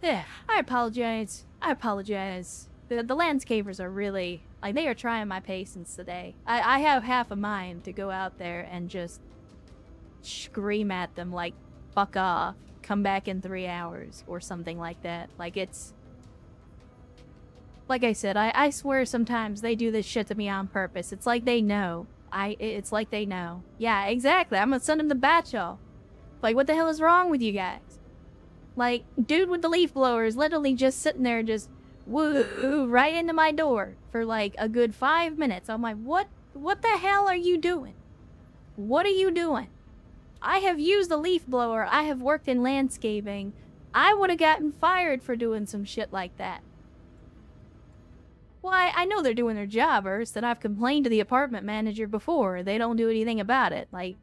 Yeah, I apologize. I apologize. The landscapers are really, like, they are trying my patience today. I have half a mind to go out there and just scream at them like, fuck off, come back in 3 hours, or something like that. Like, it's... Like I said, I swear sometimes they do this shit to me on purpose. It's like they know. It's like they know. Yeah, exactly. I'm gonna send them to bat y'all. Like, what the hell is wrong with you guys? Like, dude with the leaf blower is literally just sitting there just woo right into my door for like a good 5 minutes. I'm like, what the hell are you doing? What are you doing? I have used the leaf blower. I have worked in landscaping. I would have gotten fired for doing some shit like that. Well, I know they're doing their job, Ernst, and I've complained to the apartment manager before. They don't do anything about it. Like,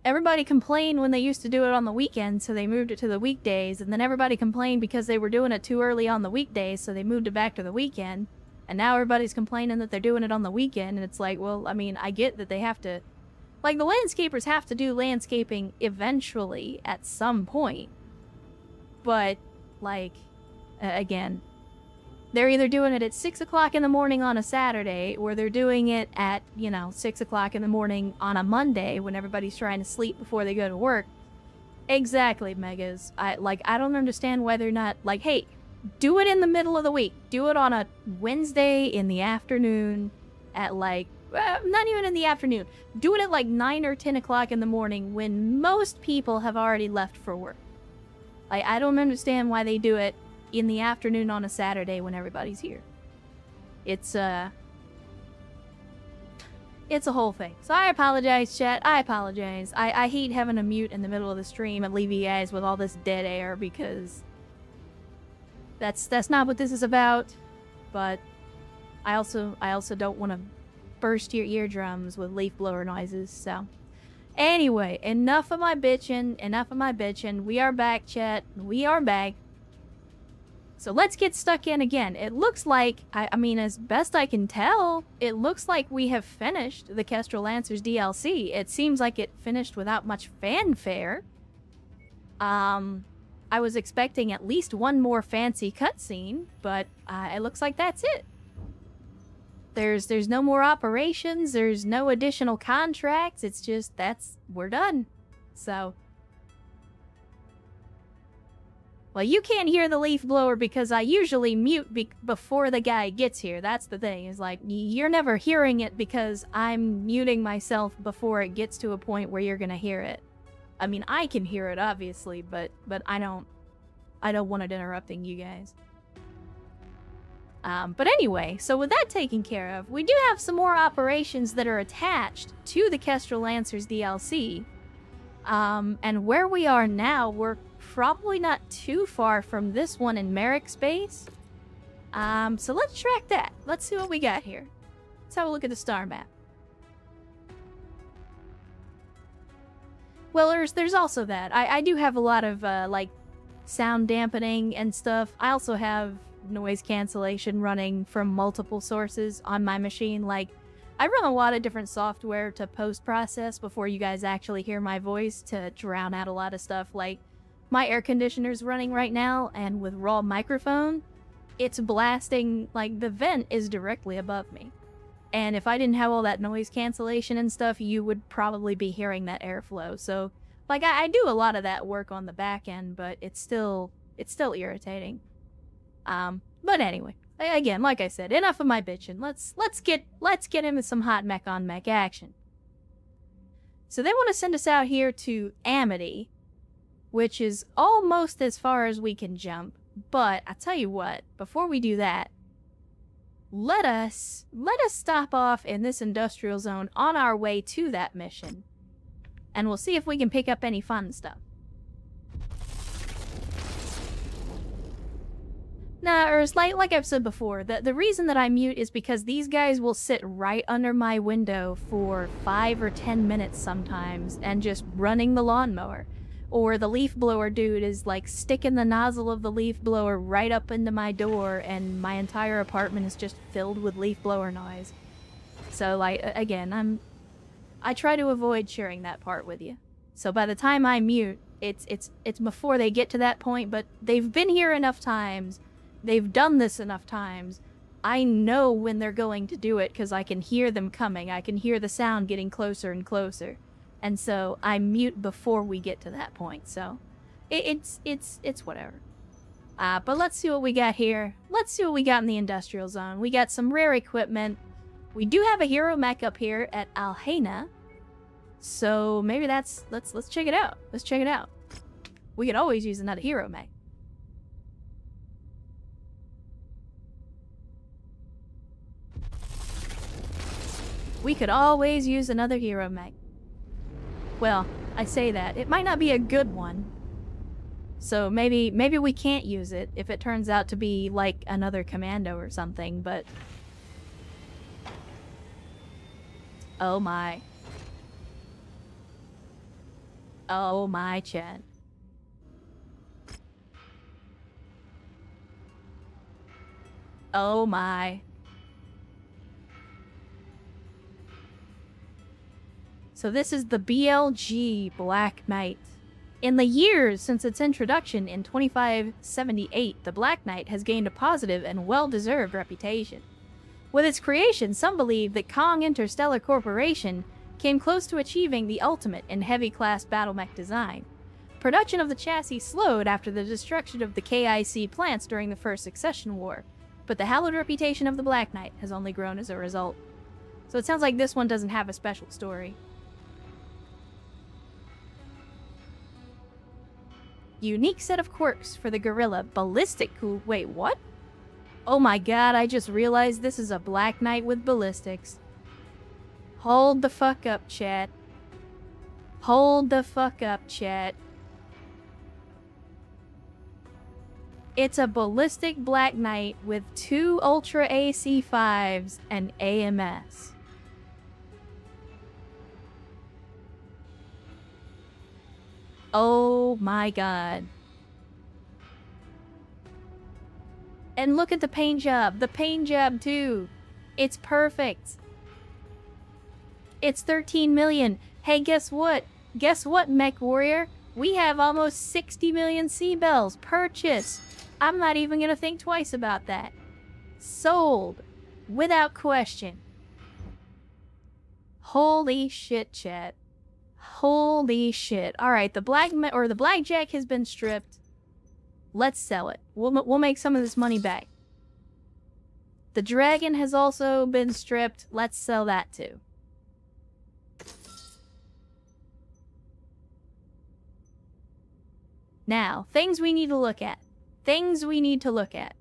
everybody complained when they used to do it on the weekends, so they moved it to the weekdays, and then everybody complained because they were doing it too early on the weekdays, so they moved it back to the weekend. And now everybody's complaining that they're doing it on the weekend, and it's like, well, I mean, I get that they have to... Like, the landscapers have to do landscaping eventually at some point. But, like, again... They're either doing it at 6 o'clock in the morning on a Saturday, or they're doing it at, 6 o'clock in the morning on a Monday when everybody's trying to sleep before they go to work. Exactly, Megas. I don't understand why they're not, like, hey, do it in the middle of the week. Do it on a Wednesday in the afternoon at, like, not even in the afternoon. Do it at, like, 9 or 10 o'clock in the morning when most people have already left for work. Like, I don't understand why they do it in the afternoon on a Saturday when everybody's here. It's a whole thing. So I apologize, chat. I apologize. I hate having a mute in the middle of the stream and leave you guys with all this dead air because that's not what this is about. But I also don't want to burst your eardrums with leaf blower noises, so... Anyway, enough of my bitching. We are back, chat. We are back. So let's get stuck in again. It looks like, I mean, as best I can tell, it looks like we have finished the Kestrel Lancers DLC. It seems like it finished without much fanfare. I was expecting at least one more fancy cutscene, but it looks like that's it. There's no more operations, there's no additional contracts, it's just, we're done. So... Well, you can't hear the leaf blower because I usually mute before the guy gets here. That's the thing. Is like, you're never hearing it because I'm muting myself before it gets to a point where you're gonna hear it. I mean, I can hear it, obviously, but I don't want it interrupting you guys. But anyway, so with that taken care of, we do have some more operations that are attached to the Kestrel Lancers DLC. And where we are now, we're probably not too far from this one in Merrick's base. So let's track that. Let's see what we got here. Let's have a look at the star map. Well, there's also that. I do have a lot of, like, sound dampening and stuff. I also have noise cancellation running from multiple sources on my machine. Like, I run a lot of different software to post-process before you guys actually hear my voice to drown out a lot of stuff. Like, my air conditioner's running right now, and with raw microphone, it's blasting, like, the vent is directly above me. And if I didn't have all that noise cancellation and stuff, you would probably be hearing that airflow. So, like, I do a lot of that work on the back end, but it's still irritating. But anyway, again, like I said, enough of my bitching. Let's get into some hot mech on mech action. So they want to send us out here to Amity, which is almost as far as we can jump. But I tell you what, before we do that, let us stop off in this industrial zone on our way to that mission, and we'll see if we can pick up any fun stuff. Nah, or like I've said before, the reason that I mute is because these guys will sit right under my window for 5 or 10 minutes sometimes and just running the lawnmower. Or the leaf blower dude is like sticking the nozzle of the leaf blower right up into my door and my entire apartment is just filled with leaf blower noise. So, like, again, I try to avoid sharing that part with you. So by the time I mute, It's before they get to that point, but they've been here enough times. They've done this enough times. I know when they're going to do it because I can hear them coming. I can hear the sound getting closer and closer. And so I mute before we get to that point. So it's whatever. But let's see what we got here. Let's see what we got in the industrial zone. We got some rare equipment. We do have a hero mech up here at Alhena. So maybe that's let's check it out. Let's check it out. We could always use another hero mech. We could always use another hero mech. Well, I say that. It might not be a good one. So maybe we can't use it if it turns out to be like another commando or something, but... Oh my. Oh my, Chad. Oh my. So this is the BLG Black Knight. In the years since its introduction in 2578, the Black Knight has gained a positive and well-deserved reputation. With its creation, some believe that Kong Interstellar Corporation came close to achieving the ultimate in heavy-class battle mech design. Production of the chassis slowed after the destruction of the KIC plants during the First Succession War, but the hallowed reputation of the Black Knight has only grown as a result. So it sounds like this one doesn't have a special story. Unique set of quirks for the gorilla. Ballistic cool. Wait, what? Oh my god, I just realized this is a Black Knight with ballistics. Hold the fuck up, chat. Hold the fuck up, chat. It's a ballistic Black Knight with 2 Ultra AC5s and AMS. Oh my god. And look at the paint job. The paint job too. It's perfect. It's 13 million. Hey, guess what? Guess what, Mechwarrior? We have almost 60 million C-Bells. Purchase. I'm not even gonna think twice about that. Sold. Without question. Holy shit, chat. Holy shit. Alright, the blackjack has been stripped. Let's sell it. We'll make some of this money back. The dragon has also been stripped. Let's sell that too. Now, things we need to look at. Things we need to look at.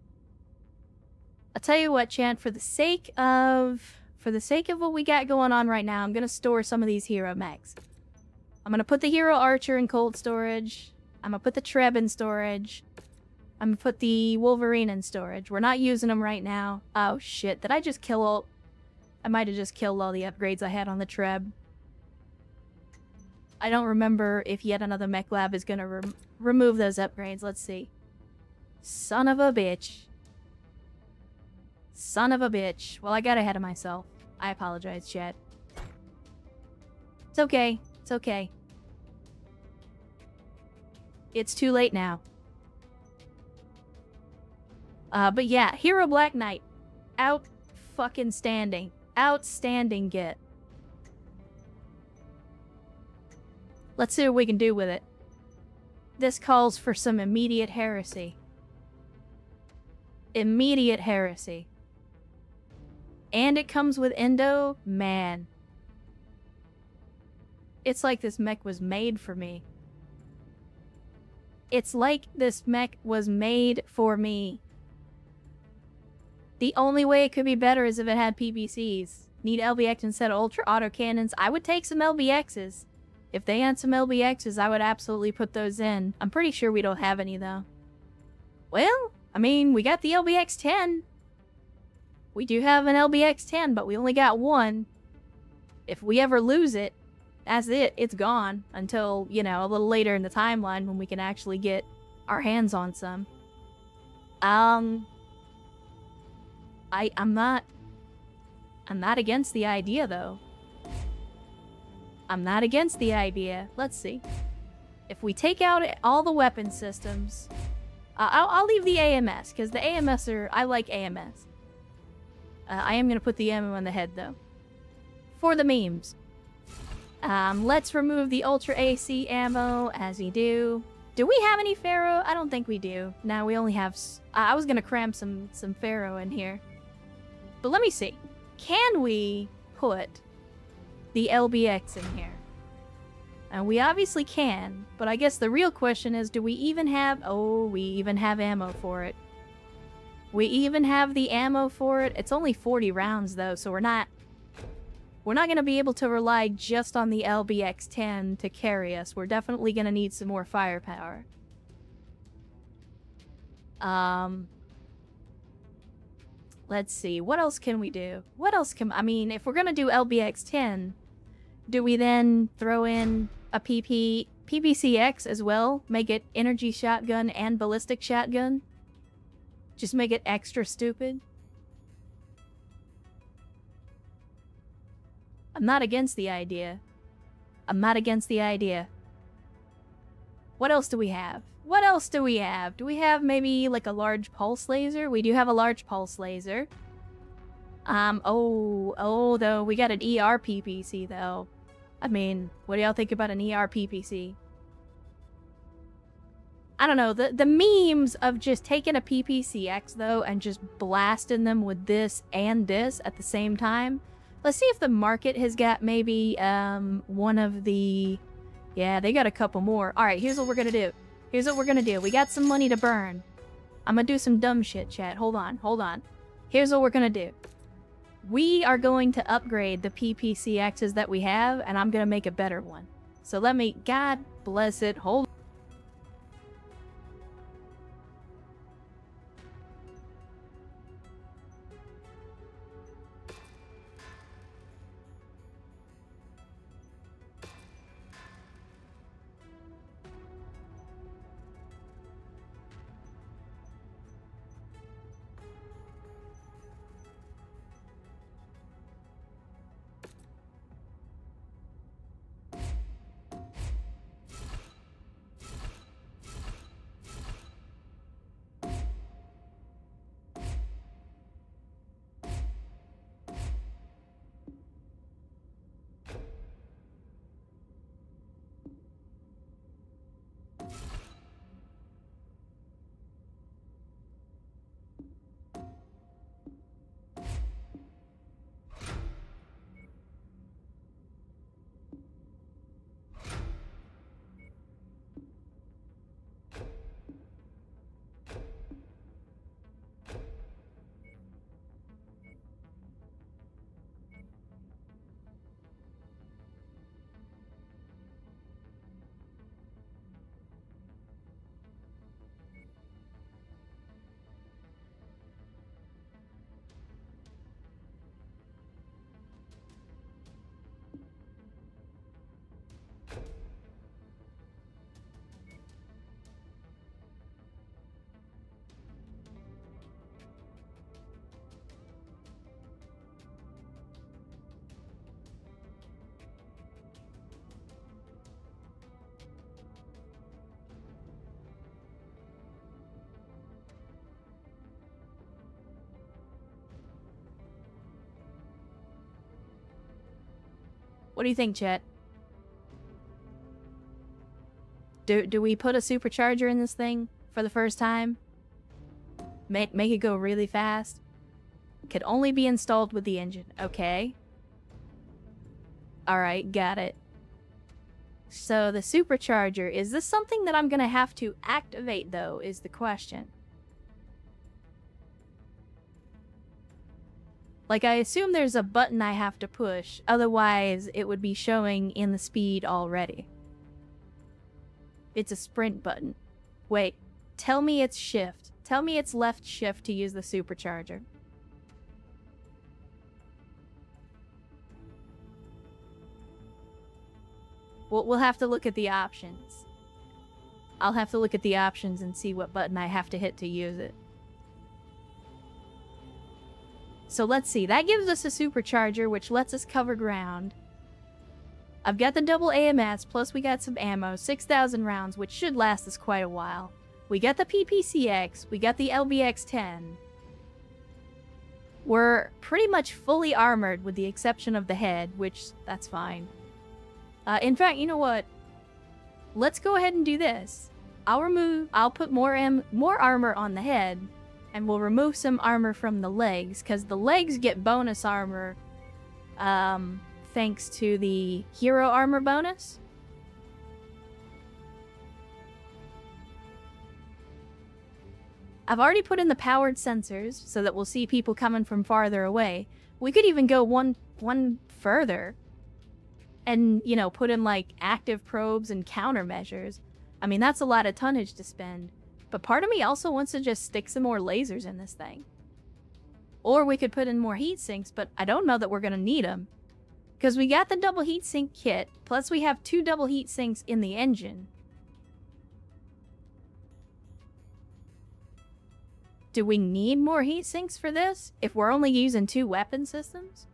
I'll tell you what, Chan, for the sake of what we got going on right now, I'm gonna store some of these hero mechs. I'm gonna put the hero archer in cold storage. I'm gonna put the Treb in storage. I'm gonna put the Wolverine in storage. We're not using them right now. Oh shit, did I just kill all... I might have just killed all the upgrades I had on the Treb. I don't remember if yet another mech lab is gonna remove those upgrades. Let's see. Son of a bitch. Son of a bitch. Well, I got ahead of myself. I apologize, chat. It's okay. It's okay. It's too late now. But yeah, Hero Black Knight. Out fucking standing. Outstanding get. Let's see what we can do with it. This calls for some immediate heresy. Immediate heresy. And it comes with Endo. Man. It's like this mech was made for me. It's like this mech was made for me. The only way it could be better is if it had PBCs. Need LBX instead of Ultra Autocannons. I would take some LBXs. If they had some LBXs, I would absolutely put those in. I'm pretty sure we don't have any, though. Well, I mean, we got the LBX-10. We do have an LBX-10, but we only got one. If we ever lose it, that's it. It's gone. Until, you know, a little later in the timeline when we can actually get our hands on some. I'm not against the idea, though. I'm not against the idea. Let's see. If we take out all the weapon systems, I'll leave the AMS, because the AMS are... I like AMS. I am going to put the ammo in the head, though. For the memes. Let's remove the Ultra AC ammo, as we do. Do we have any Pharaoh? I don't think we do. No, we only have... I was going to cram some Pharaoh in here. But let me see. Can we put the LBX in here? And we obviously can, but I guess the real question is, do we even have... Oh, we even have ammo for it. We even have the ammo for it. It's only 40 rounds, though, so we're not going to be able to rely just on the LBX-10 to carry us. We're definitely going to need some more firepower. Let's see. What else can we do? What else can... I mean, if we're going to do LBX-10, do we then throw in a PPCX as well? Make it energy shotgun and ballistic shotgun? Just make it extra stupid? I'm not against the idea. I'm not against the idea. What else do we have? What else do we have? Do we have maybe like a large pulse laser? We do have a large pulse laser. Though, we got an ER PPC though. I mean, what do y'all think about an ER PPC? I don't know, the memes of just taking a PPCX though and just blasting them with this and this at the same time. Let's see if the market has got maybe one of the... Yeah, they got a couple more. Alright, here's what we're gonna do. Here's what we're gonna do. We got some money to burn. I'm gonna do some dumb shit, chat. Hold on, hold on. Here's what we're gonna do. We are going to upgrade the PPCXs that we have, and I'm gonna make a better one. So let me... God bless it. Hold on. What do you think, chat? Do we put a supercharger in this thing for the first time? Make it go really fast? Could only be installed with the engine. Okay. Alright, got it. So the supercharger, is this something that I'm gonna have to activate though, is the question. Like, I assume there's a button I have to push, otherwise it would be showing in the speed already. It's a sprint button. Wait, tell me it's shift. Tell me it's left shift to use the supercharger. We'll have to look at the options. I'll have to look at the options and see what button I have to hit to use it. So let's see, that gives us a supercharger, which lets us cover ground. I've got the double AMS, plus we got some ammo, 6,000 rounds, which should last us quite a while. We got the PPCX, we got the LBX-10. We're pretty much fully armored with the exception of the head, which, that's fine. In fact, you know what? Let's go ahead and do this. I'll put more armor on the head, and we'll remove some armor from the legs, because the legs get bonus armor, thanks to the hero armor bonus. I've already put in the powered sensors, so that we'll see people coming from farther away. We could even go one further, and, you know, put in, like, active probes and countermeasures. I mean, that's a lot of tonnage to spend. But part of me also wants to just stick some more lasers in this thing. Or we could put in more heat sinks, but I don't know that we're going to need them. Because we got the double heatsink kit, plus we have 2 double heat sinks in the engine. Do we need more heat sinks for this, if we're only using 2 weapon systems?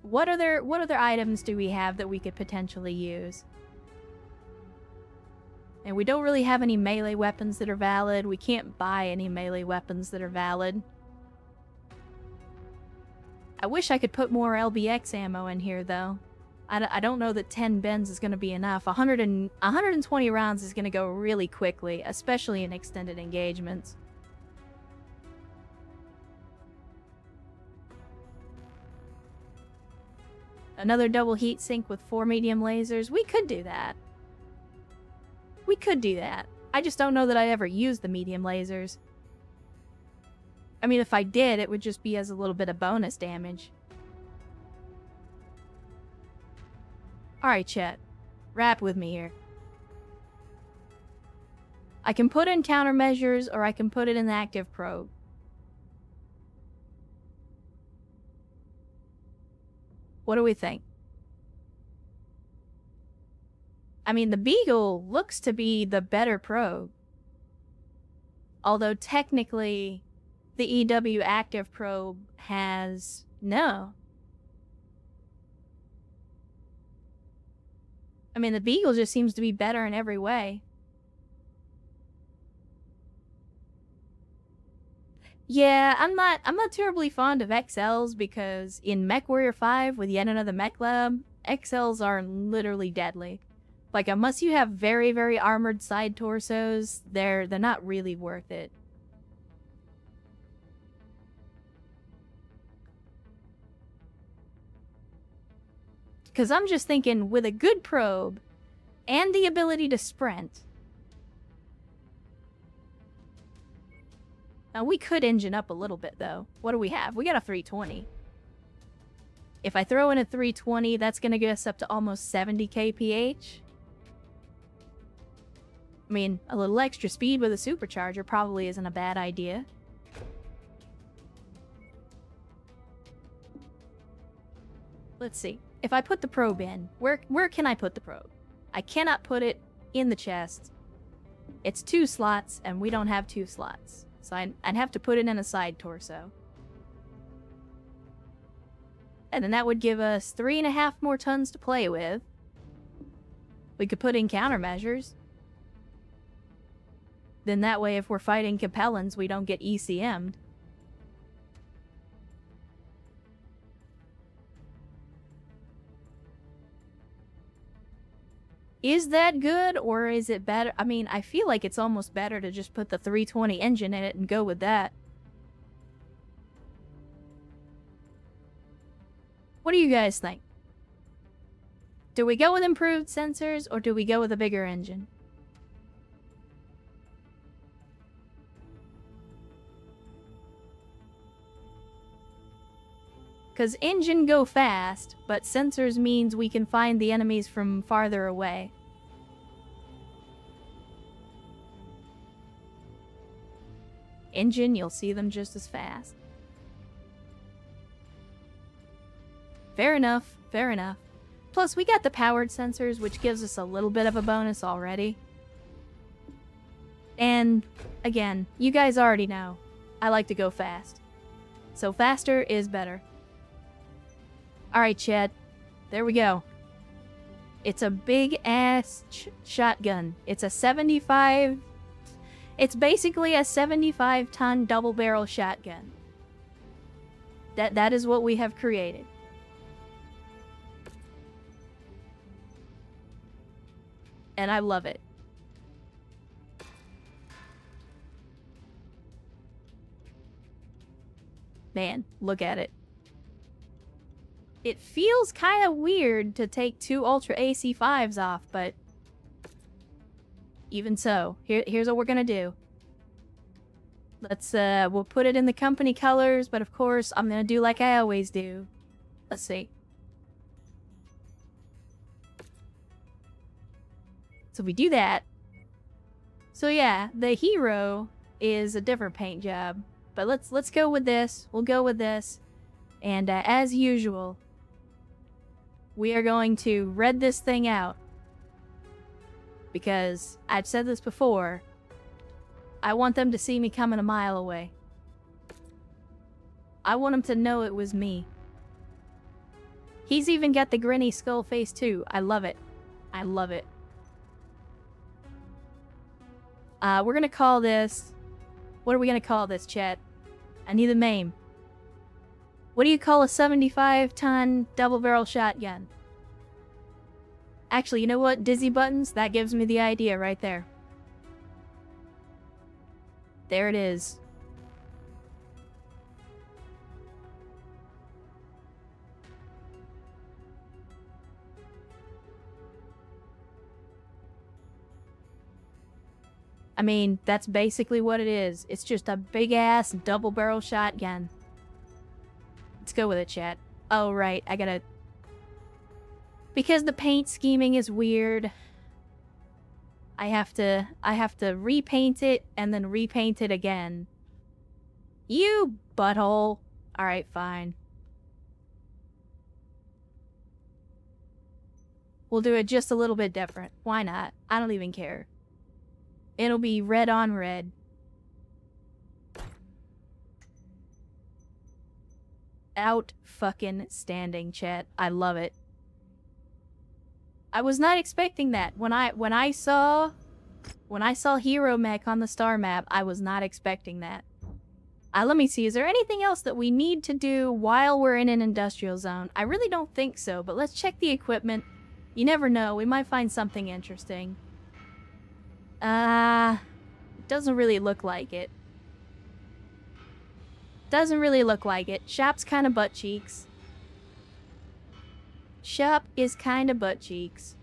What other items do we have that we could potentially use? And we don't really have any melee weapons that are valid. We can't buy any melee weapons that are valid. I wish I could put more LBX ammo in here, though. I don't know that 10 bends is going to be enough. 120 rounds is going to go really quickly, especially in extended engagements. Another double heat sink with 4 medium lasers. We could do that. We could do that. I just don't know that I ever used the medium lasers. I mean, if I did, it would just be as a little bit of bonus damage. Alright, chat. Rap with me here. I can put in countermeasures, or I can put it in the active probe. What do we think? I mean, the Beagle looks to be the better probe. Although technically, the EW active probe has no. I mean, the Beagle just seems to be better in every way. Yeah, I'm not terribly fond of XLs because in Mechwarrior 5 with yet another mech lab, XLs are literally deadly. Like, unless you have very, very armored side torsos, they're not really worth it. Because I'm just thinking, with a good probe and the ability to sprint. Now, we could engine up a little bit, though. What do we have? We got a 320. If I throw in a 320, that's going to get us up to almost 70 kph. I mean, a little extra speed with a supercharger probably isn't a bad idea. Let's see. If I put the probe in, where can I put the probe? I cannot put it in the chest. It's 2 slots, and we don't have 2 slots. So I'd have to put it in a side torso. And then that would give us 3.5 more tons to play with. We could put in countermeasures. Then that way, if we're fighting Capellans, we don't get ECM'd. Is that good, or is it better? I mean, I feel like it's almost better to just put the 320 engine in it and go with that. What do you guys think? Do we go with improved sensors, or do we go with a bigger engine? Because engine go fast, but sensors means we can find the enemies from farther away. Engine, you'll see them just as fast. Fair enough, fair enough. Plus, we got the powered sensors, which gives us a little bit of a bonus already. And, again, you guys already know, I like to go fast. So faster is better. Alright, Chad. There we go. It's a big-ass shotgun. It's a 75... It's basically a 75-ton double-barrel shotgun. That is what we have created. And I love it. Man, look at it. It feels kind of weird to take 2 Ultra AC5s off, but even so, here's what we're gonna do. Let's, we'll put it in the company colors, but of course, I'm gonna do like I always do. Let's see. So we do that. So yeah, the hero is a different paint job, but let's go with this. We'll go with this, and as usual, we are going to red this thing out. Because, I've said this before, I want them to see me coming a mile away. I want them to know it was me. He's even got the grinny skull face too. I love it. I love it. We're gonna call this... What are we gonna call this, chat? I need a name. What do you call a 75-ton double-barrel shotgun? Actually, you know what? Dizzy buttons? That gives me the idea right there. There it is. I mean, that's basically what it is. It's just a big-ass double-barrel shotgun. Let's go with it, chat. Oh, right. I gotta... Because the paint scheming is weird, I have to repaint it and then repaint it again. You butthole. Alright, fine. We'll do it just a little bit different. Why not? I don't even care. It'll be red on red. Out fucking standing, chat. I love it. I was not expecting that. When I saw Hero Mech on the star map, I was not expecting that. Let me see, is there anything else that we need to do while we're in an industrial zone? I really don't think so, but let's check the equipment. You never know, we might find something interesting. Doesn't really look like it. Doesn't really look like it. Shop's kinda butt cheeks. Shop is kinda butt cheeks.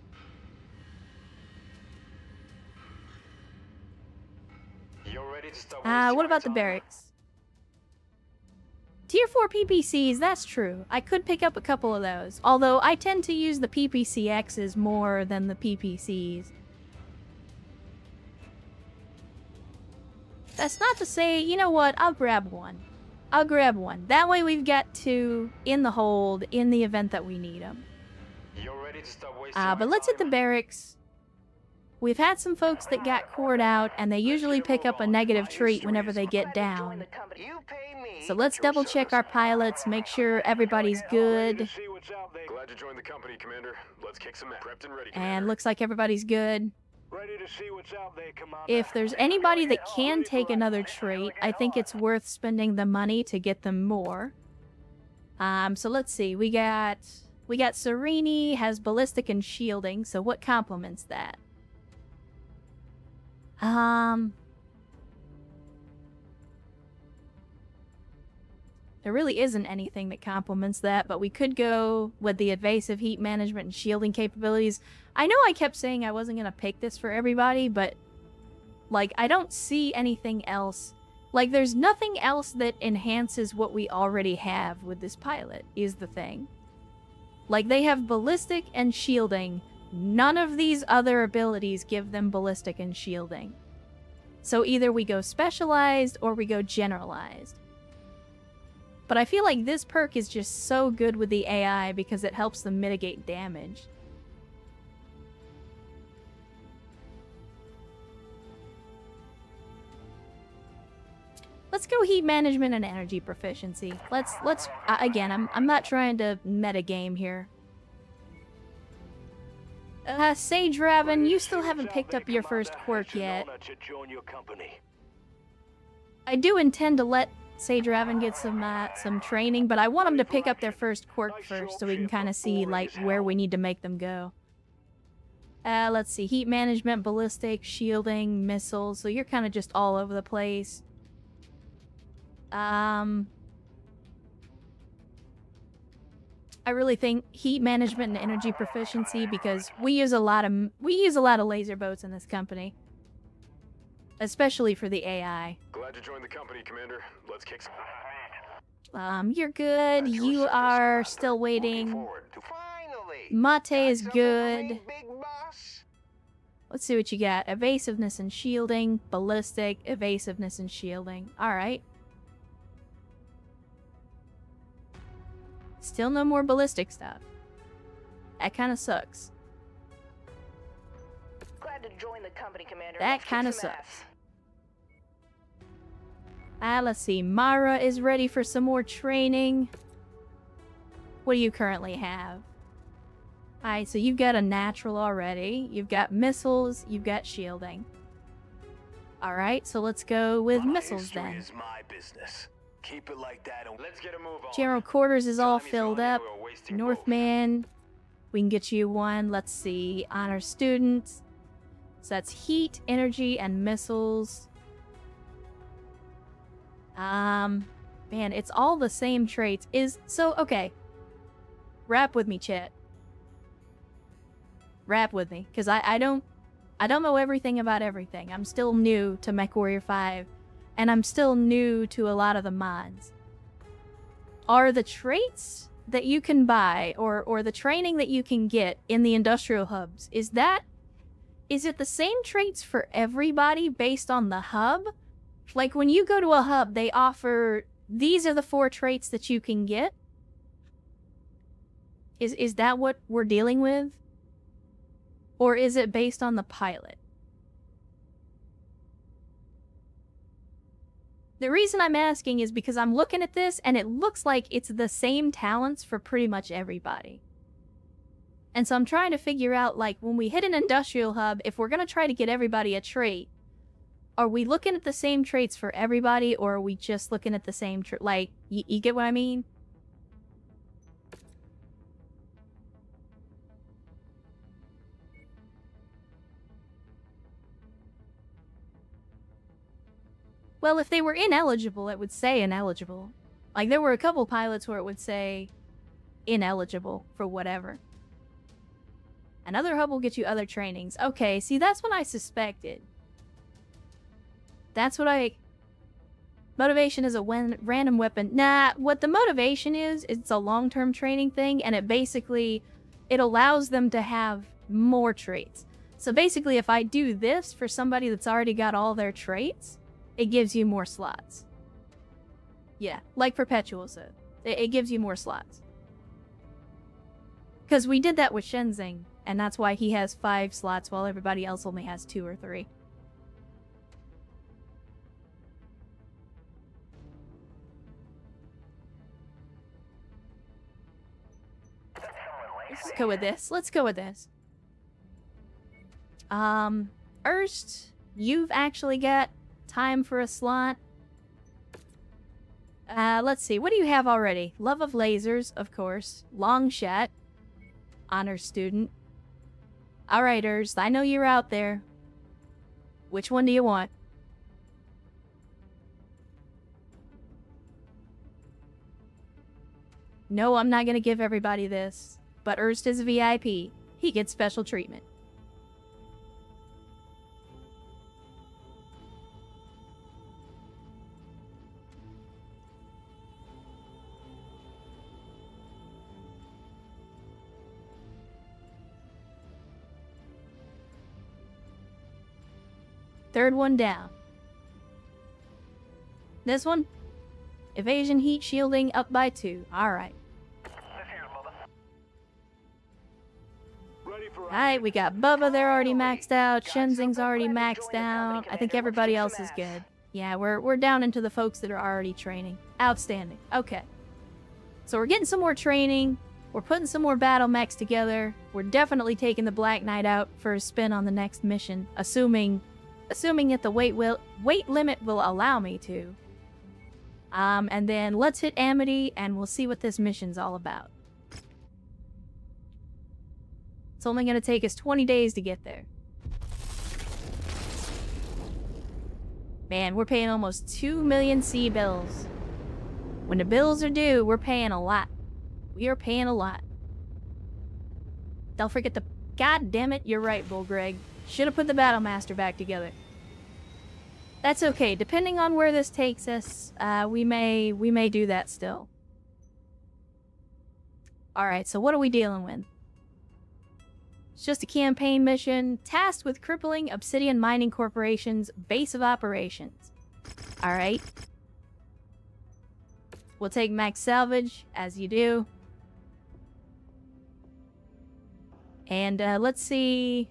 What about the barracks? Tier 4 PPCs, that's true. I could pick up a couple of those. Although, I tend to use the PPCXs more than the PPCs. That's not to say, you know what, I'll grab one. I'll grab one. That way we've got 2 in the hold in the event that we need them. But let's hit the barracks. We've had some folks that got cored out, and they usually pick up a negative trait whenever they get down. So let's double check our pilots, make sure everybody's good. Glad to join the company, Commander. Let's kick some prepped and ready, and looks like everybody's good. Ready to see what's out there, Commander. If there's anybody that can take another trait, I think it's worth spending the money to get them more. So let's see. We got Serini has ballistic and shielding, so what complements that? There really isn't anything that complements that, but we could go with the evasive heat management and shielding capabilities. I know I kept saying I wasn't going to pick this for everybody, but, like, I don't see anything else. Like, there's nothing else that enhances what we already have with this pilot, is the thing. Like, they have ballistic and shielding. None of these other abilities give them ballistic and shielding. So either we go specialized or we go generalized. But I feel like this perk is just so good with the AI because it helps them mitigate damage. Let's go heat management and energy proficiency. Let's again, I'm not trying to metagame here. Sage Raven, you still haven't picked up your first quirk yet. I do intend to let Sage Raven get some training, but I want them to pick up their first quirk first so we can kind of see like where we need to make them go. Let's see, heat management, ballistic, shielding, missiles, so you're kind of just all over the place. I really think heat management and energy proficiency because we use a lot of laser boats in this company, especially for the AI. Glad to join the company, Commander. Let's kick some. You're good. You are still waiting. Mate is good. Let's see what you got. Evasiveness and shielding, ballistic, evasiveness and shielding. All right. Still no more ballistic stuff. That kind of sucks. Glad to join the company, Commander. That kind of sucks. Let's see. Mara is ready for some more training. What do you currently have? Alright, so you've got a natural already. You've got missiles. You've got shielding. Alright, so let's go with missiles then. Is my business. Keep it like that. Let's get a move on. General quarters is all Tommy's filled going up. into a wasting Northman, we can get you one. Let's see, honor students. So that's heat, energy, and missiles. Man, it's all the same traits. Okay. Rap with me, chat. Rap with me, because I don't know everything about everything. I'm still new to Mechwarrior 5. And I'm still new to a lot of the mods. Are the traits that you can buy, or the training that you can get in the industrial hubs, is it the same traits for everybody based on the hub? Like when you go to a hub, they offer, these are the 4 traits that you can get? Is that what we're dealing with? Or is it based on the pilot? The reason I'm asking is because I'm looking at this and it looks like it's the same talents for pretty much everybody. And so I'm trying to figure out, like, when we hit an industrial hub, if we're going to try to get everybody a trait, are we looking at the same traits for everybody, or are we just looking at the same like, you get what I mean? Well, if they were ineligible, it would say ineligible. Like, there were a couple pilots where it would say ineligible for whatever. Another hub will get you other trainings. Okay, see, that's what I suspected. That's what Motivation is a random weapon. Nah, what the motivation is, it's a long-term training thing, and it allows them to have more traits. So basically, if I do this for somebody that's already got all their traits, it gives you more slots. Yeah, like Perpetual said. It gives you more slots. Because we did that with Shenzing, and that's why he has 5 slots while everybody else only has 2 or 3. Let's go with this. Let's go with this. Erst, you've actually got time for a slot. Let's see. What do you have already? Love of lasers, of course. Long shot. Honor student. Alright, Erst. I know you're out there. Which one do you want? No, I'm not gonna give everybody this. But Erst is a VIP. He gets special treatment. Third one down. This one? Evasion heat shielding up by 2. Alright. Alright, we got Bubba, they're already maxed out. Shenzing's already maxed out. I think everybody else is good. Yeah, we're down into the folks that are already training. Outstanding. Okay. So we're getting some more training. We're putting some more battle mechs together. We're definitely taking the Black Knight out for a spin on the next mission, assuming that the weight limit will allow me to. And then let's hit Amity and we'll see what this mission's all about. It's only going to take us 20 days to get there. Man, we're paying almost 2 million C bills. When the bills are due, we're paying a lot. We are paying a lot. Don't forget the... God damn it, you're right, Bull Greg. Should have put the Battle Master back together. That's okay. Depending on where this takes us, we may do that still. Alright, so what are we dealing with? It's just a campaign mission tasked with crippling Obsidian Mining Corporation's base of operations. Alright. We'll take max salvage, as you do. And let's see...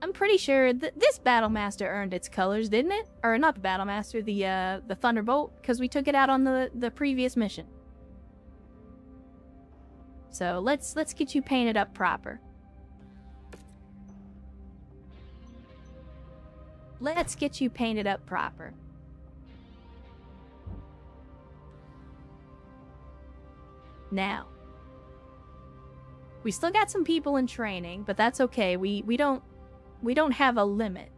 I'm pretty sure this Battle Master earned its colors, didn't it? Or not the Battle Master, the Thunderbolt, because we took it out on the previous mission. So let's get you painted up proper. Let's get you painted up proper. Now, we still got some people in training, but that's okay. We don't have a limit.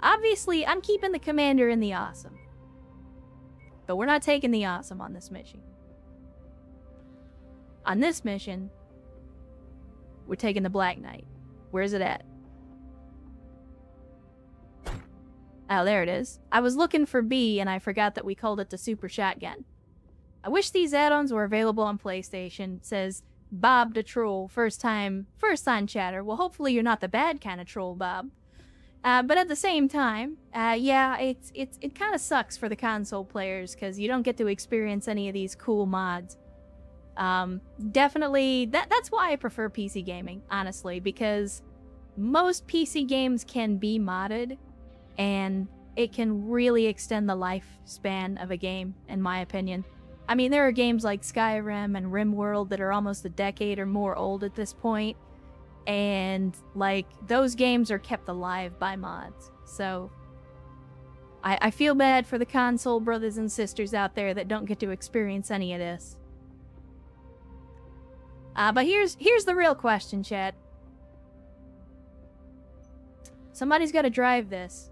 Obviously, I'm keeping the commander in the awesome. But we're not taking the awesome on this mission. On this mission, we're taking the Black Knight. Where's it at? Oh, there it is. I was looking for B and I forgot that we called it the Super Shotgun. I wish these add-ons were available on PlayStation. It says Bob the Troll, first time chatter. Well, hopefully you're not the bad kind of troll, Bob. But at the same time, yeah, it kind of sucks for the console players because you don't get to experience any of these cool mods. Definitely, that's why I prefer PC gaming, honestly, because most PC games can be modded, and it can really extend the lifespan of a game, in my opinion. I mean, there are games like Skyrim and RimWorld that are almost a decade or more old at this point, and, like, those games are kept alive by mods. So, I feel bad for the console brothers and sisters out there that don't get to experience any of this. But here's the real question, chat. Somebody's got to drive this.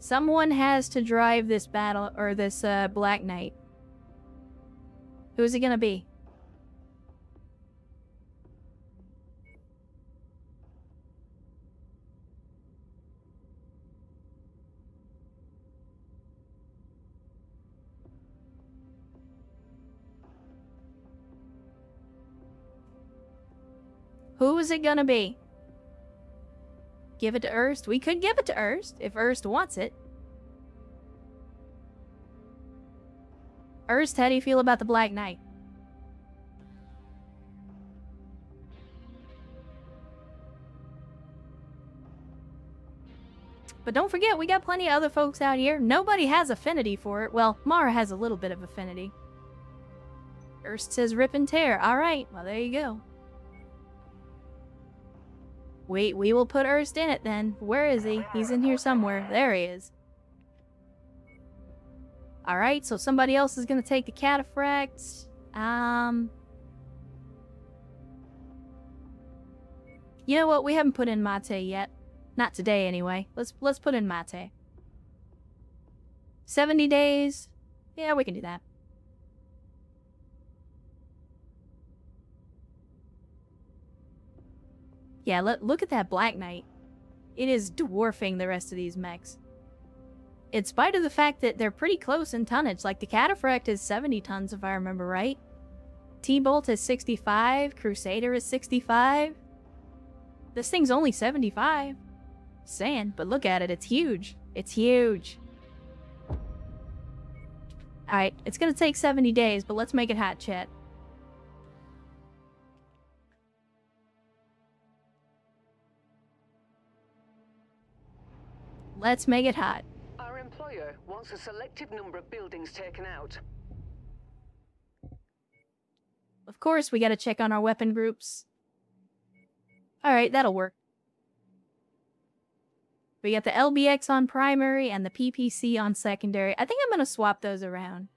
Someone has to drive this battle, or this Black Knight. Who is it gonna be? Who is it gonna be? Give it to Erst? We could give it to Erst, if Erst wants it. Erst, how do you feel about the Black Knight? But don't forget, we got plenty of other folks out here. Nobody has affinity for it. Well, Mara has a little bit of affinity. Erst says rip and tear. Alright, well there you go. We will put Erst in it then. Where is he? He's in here somewhere. There he is. Alright, so somebody else is gonna take the cataphract. You know what? We haven't put in Mate yet. Not today anyway. Let's put in Mate. 70 days. Yeah, we can do that. Yeah, look at that Black Knight. It is dwarfing the rest of these mechs. In spite of the fact that they're pretty close in tonnage. Like, the Cataphract is 70 tons, if I remember right. T-Bolt is 65. Crusader is 65. This thing's only 75. Saying, but look at it. It's huge. It's huge. Alright, it's gonna take 70 days, but let's make it hot, chat. Let's make it hot. Our employer wants a selective number of buildings taken out. Of course, we gotta check on our weapon groups. Alright, that'll work. We got the LBX on primary and the PPC on secondary. I think I'm gonna swap those around.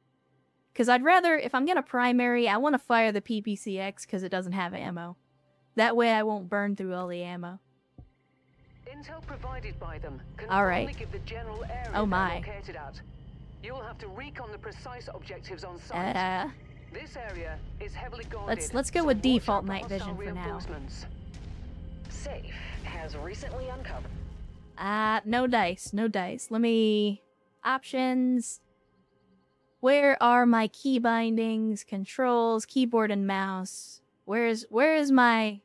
Because I'd rather, if I'm gonna primary, I want to fire the PPCX because it doesn't have ammo. That way I won't burn through all the ammo. Intel provided by them can Alright. only give the general area Oh my. they're located at. You will have to recon the precise objectives on site. This area is heavily guarded. let's go so with watch default out for night hostile vision for now. reinforcements. Safe has recently uncovered. No dice, no dice. Let me... Options. Where are my key bindings, controls, keyboard and mouse? Where is my...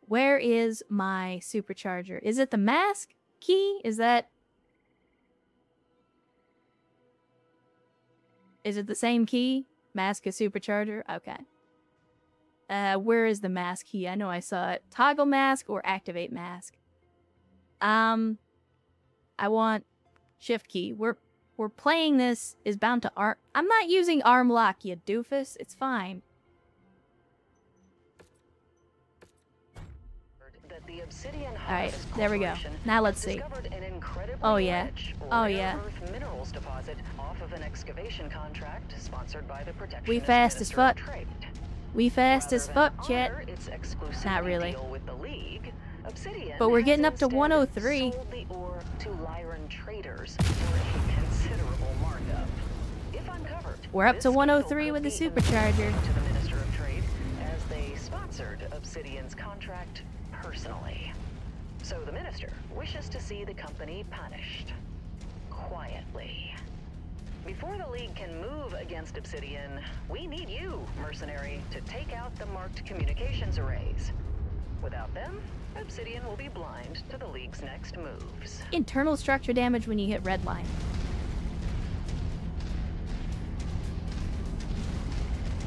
Where is my supercharger? Is it the mask key? Is it the same key? Mask is supercharger? Okay. Where is the mask key? I know I saw it. Toggle mask or activate mask? I want shift key. We're playing this is bound to arm. I'm not using arm lock, you doofus. It's fine. That the Obsidian Alright, there we go. Now let's see. Oh yeah. Oh yeah. Minerals deposit off of an excavation contract sponsored by the Protection We fast as fuck. Trade. We fast as fuck, chat. Not really. But we're getting up to 103. Sold the ore to Lyran traders for a considerable markup. If uncovered, We're up to this 103 deal with the could be supercharger. informed to the Minister of Trade as they sponsored Obsidian's contract personally. So the minister wishes to see the company punished quietly. Before the League can move against Obsidian, we need you, mercenary, to take out the marked communications arrays. Without them, Obsidian will be blind to the League's next moves. Internal structure damage when you hit red line.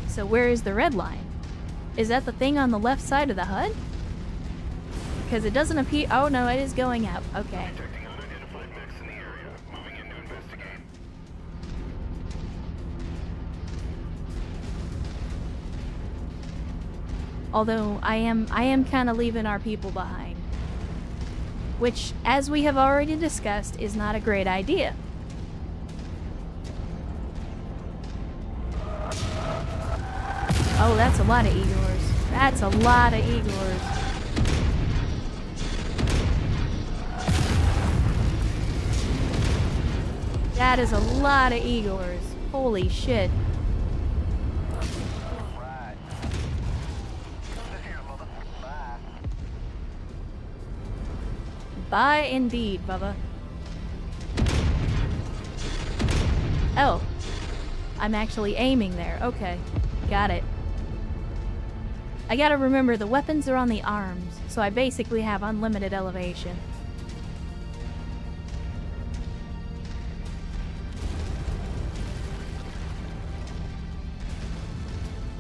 So where is the red line? Is that the thing on the left side of the HUD? Because it doesn't appear... Oh no, it is going out. Okay. Detecting unidentified mechs in the area. Moving in to investigate. Although I am kind of leaving our people behind. Which, as we have already discussed, is not a great idea. Oh, that's a lot of Igors. That's a lot of Igors. That is a lot of Igors. Holy shit. Bye indeed, Bubba. Oh. I'm actually aiming there. Okay. Got it. I gotta remember the weapons are on the arms, so I basically have unlimited elevation.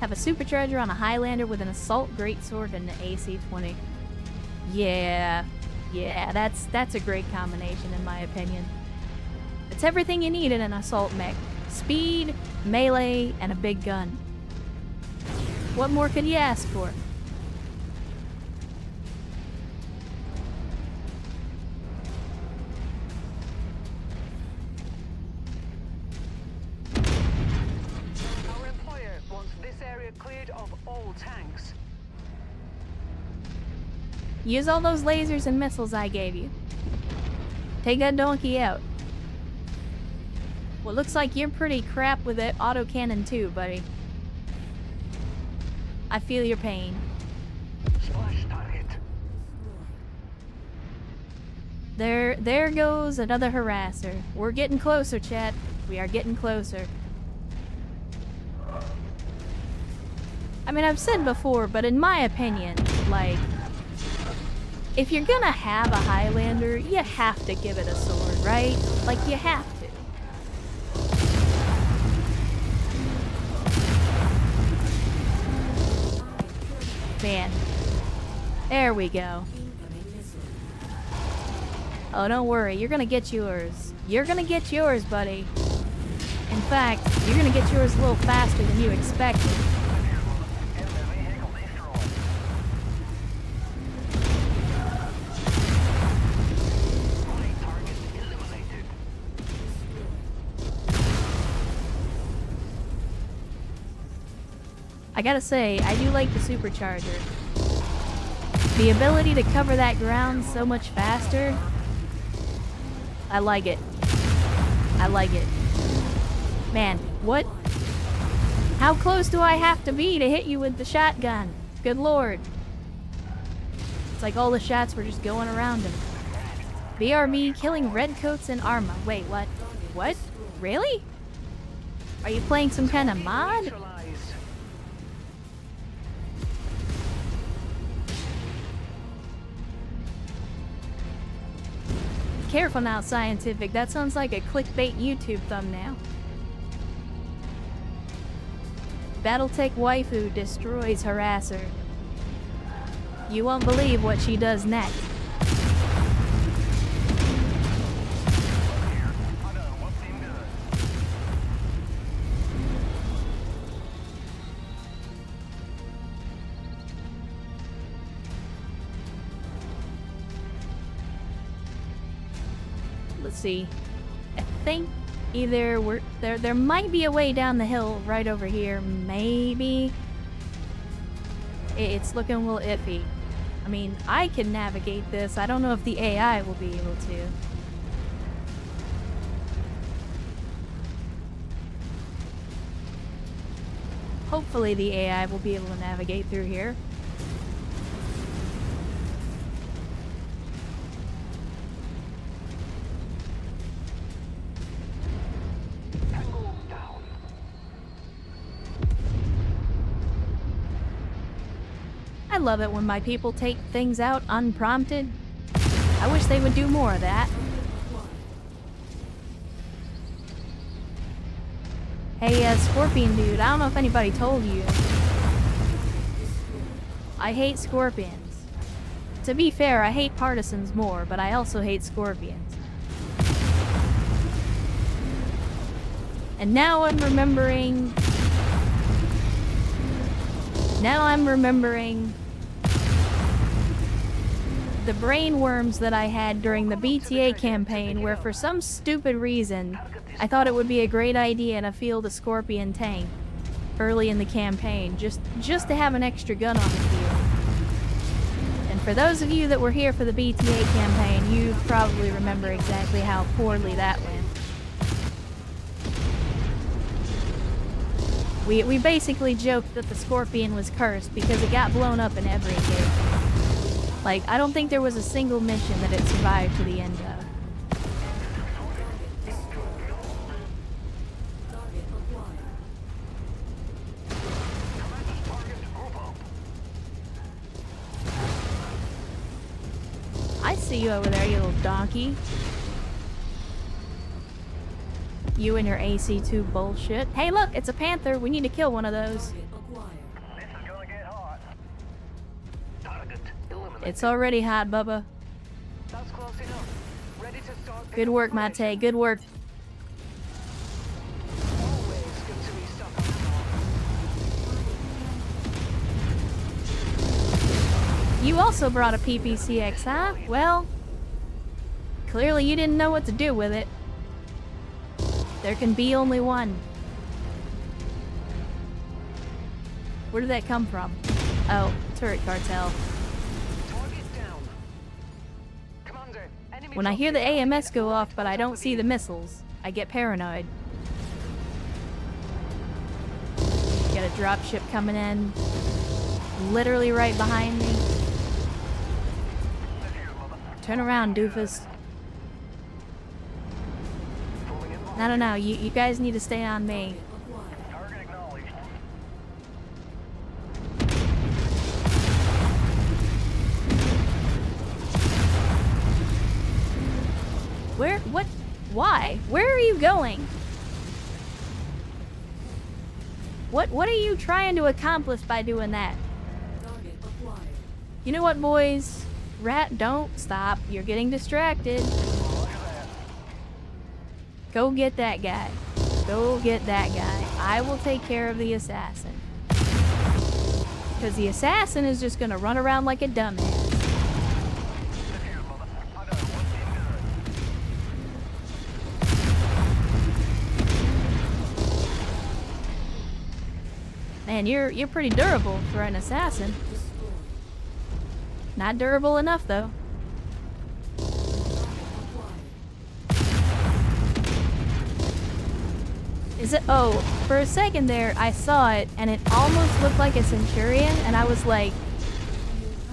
Have a supercharger on a Highlander with an assault greatsword and an AC-20. Yeah. Yeah, that's a great combination in my opinion. It's everything you need in an assault mech. Speed, melee, and a big gun. What more could you ask for? Our employer wants this area cleared of all tanks. Use all those lasers and missiles I gave you. Take that donkey out. Well, looks like you're pretty crap with that autocannon too, buddy. I feel your pain. Splash target. There goes another harasser. We're getting closer, chat. We are getting closer. I mean, I've said before, but in my opinion, like, if you're gonna have a Highlander, you have to give it a sword, right? Like, you have to. Man. There we go. Oh, don't worry. You're gonna get yours. You're gonna get yours, buddy. In fact, you're gonna get yours a little faster than you expected. I gotta say, I do like the supercharger. The ability to cover that ground so much faster. I like it. I like it. Man, what? How close do I have to be to hit you with the shotgun? Good lord. It's like all the shots were just going around him. BRB killing redcoats in Arma. Wait, what? What? Really? Are you playing some kind of mod? Careful now, Scientific. That sounds like a clickbait YouTube thumbnail. Battletech waifu destroys harasser. You won't believe what she does next. Let's see. I think either there might be a way down the hill right over here. Maybe. It's looking a little iffy. I mean, I can navigate this. I don't know if the AI will be able to. Hopefully the AI will be able to navigate through here. I love it when my people take things out unprompted. I wish they would do more of that. Hey, Scorpion dude, I don't know if anybody told you. I hate scorpions. To be fair, I hate partisans more, but I also hate scorpions. And now I'm remembering... the brain worms that I had during the BTA campaign, where for some stupid reason I thought it would be a great idea to field a scorpion tank early in the campaign, just to have an extra gun on the field. And for those of you that were here for the BTA campaign, you probably remember exactly how poorly that went. We basically joked that the scorpion was cursed because it got blown up in every game. Like, I don't think there was a single mission that it survived to the end of. I see you over there, you little donkey. You and your AC2 bullshit. Hey look, it's a panther. We need to kill one of those. It's already hot, Bubba. That's close enough. Ready to start. Good work, Mate. Good work. Always good to restock on ammo. You also brought a PPCX, huh? Well, clearly you didn't know what to do with it. There can be only one. Where did that come from? Oh, turret cartel. When I hear the AMS go off, but I don't see the missiles, I get paranoid. Got a dropship coming in, literally right behind me. Turn around, doofus. No, you guys need to stay on me. Why? Where are you going? What are you trying to accomplish by doing that? You know what, boys? Rat, don't stop. You're getting distracted. Go get that guy. Go get that guy. I will take care of the assassin. Because the assassin is just gonna run around like a dumbass. Man, you're pretty durable for an assassin. Not durable enough, though. Is it? Oh, for a second there, I saw it, and it almost looked like a Centurion, and I was like,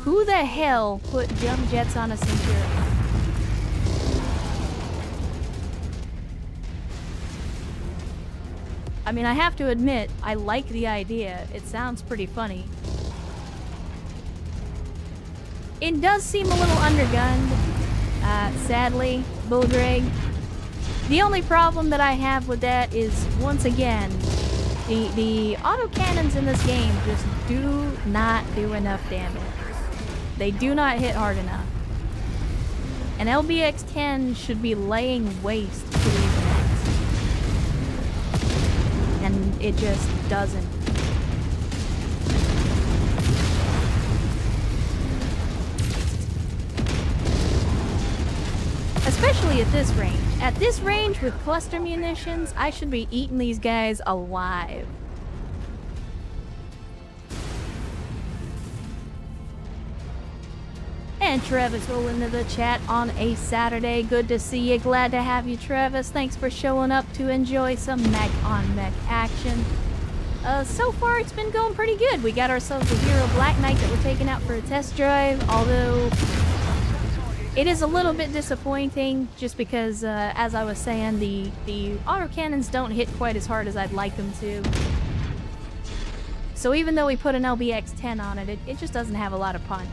who the hell put jump jets on a Centurion? I mean, I have to admit, I like the idea. It sounds pretty funny. It does seem a little undergunned, sadly, Bulldrag. The only problem that I have with that is, once again, the autocannons in this game just do not do enough damage. They do not hit hard enough. An LBX-10 should be laying waste to these mechs. And it just doesn't. Especially at this range. At this range with cluster munitions, I should be eating these guys alive. And Travis rolling into the chat on a Saturday. Good to see you. Glad to have you, Travis. Thanks for showing up to enjoy some mech-on-mech action. So far, it's been going pretty good. We got ourselves a Hero Black Knight that we're taking out for a test drive, although it is a little bit disappointing just because, as I was saying, the autocannons don't hit quite as hard as I'd like them to. So even though we put an LBX-10 on it, it just doesn't have a lot of punch.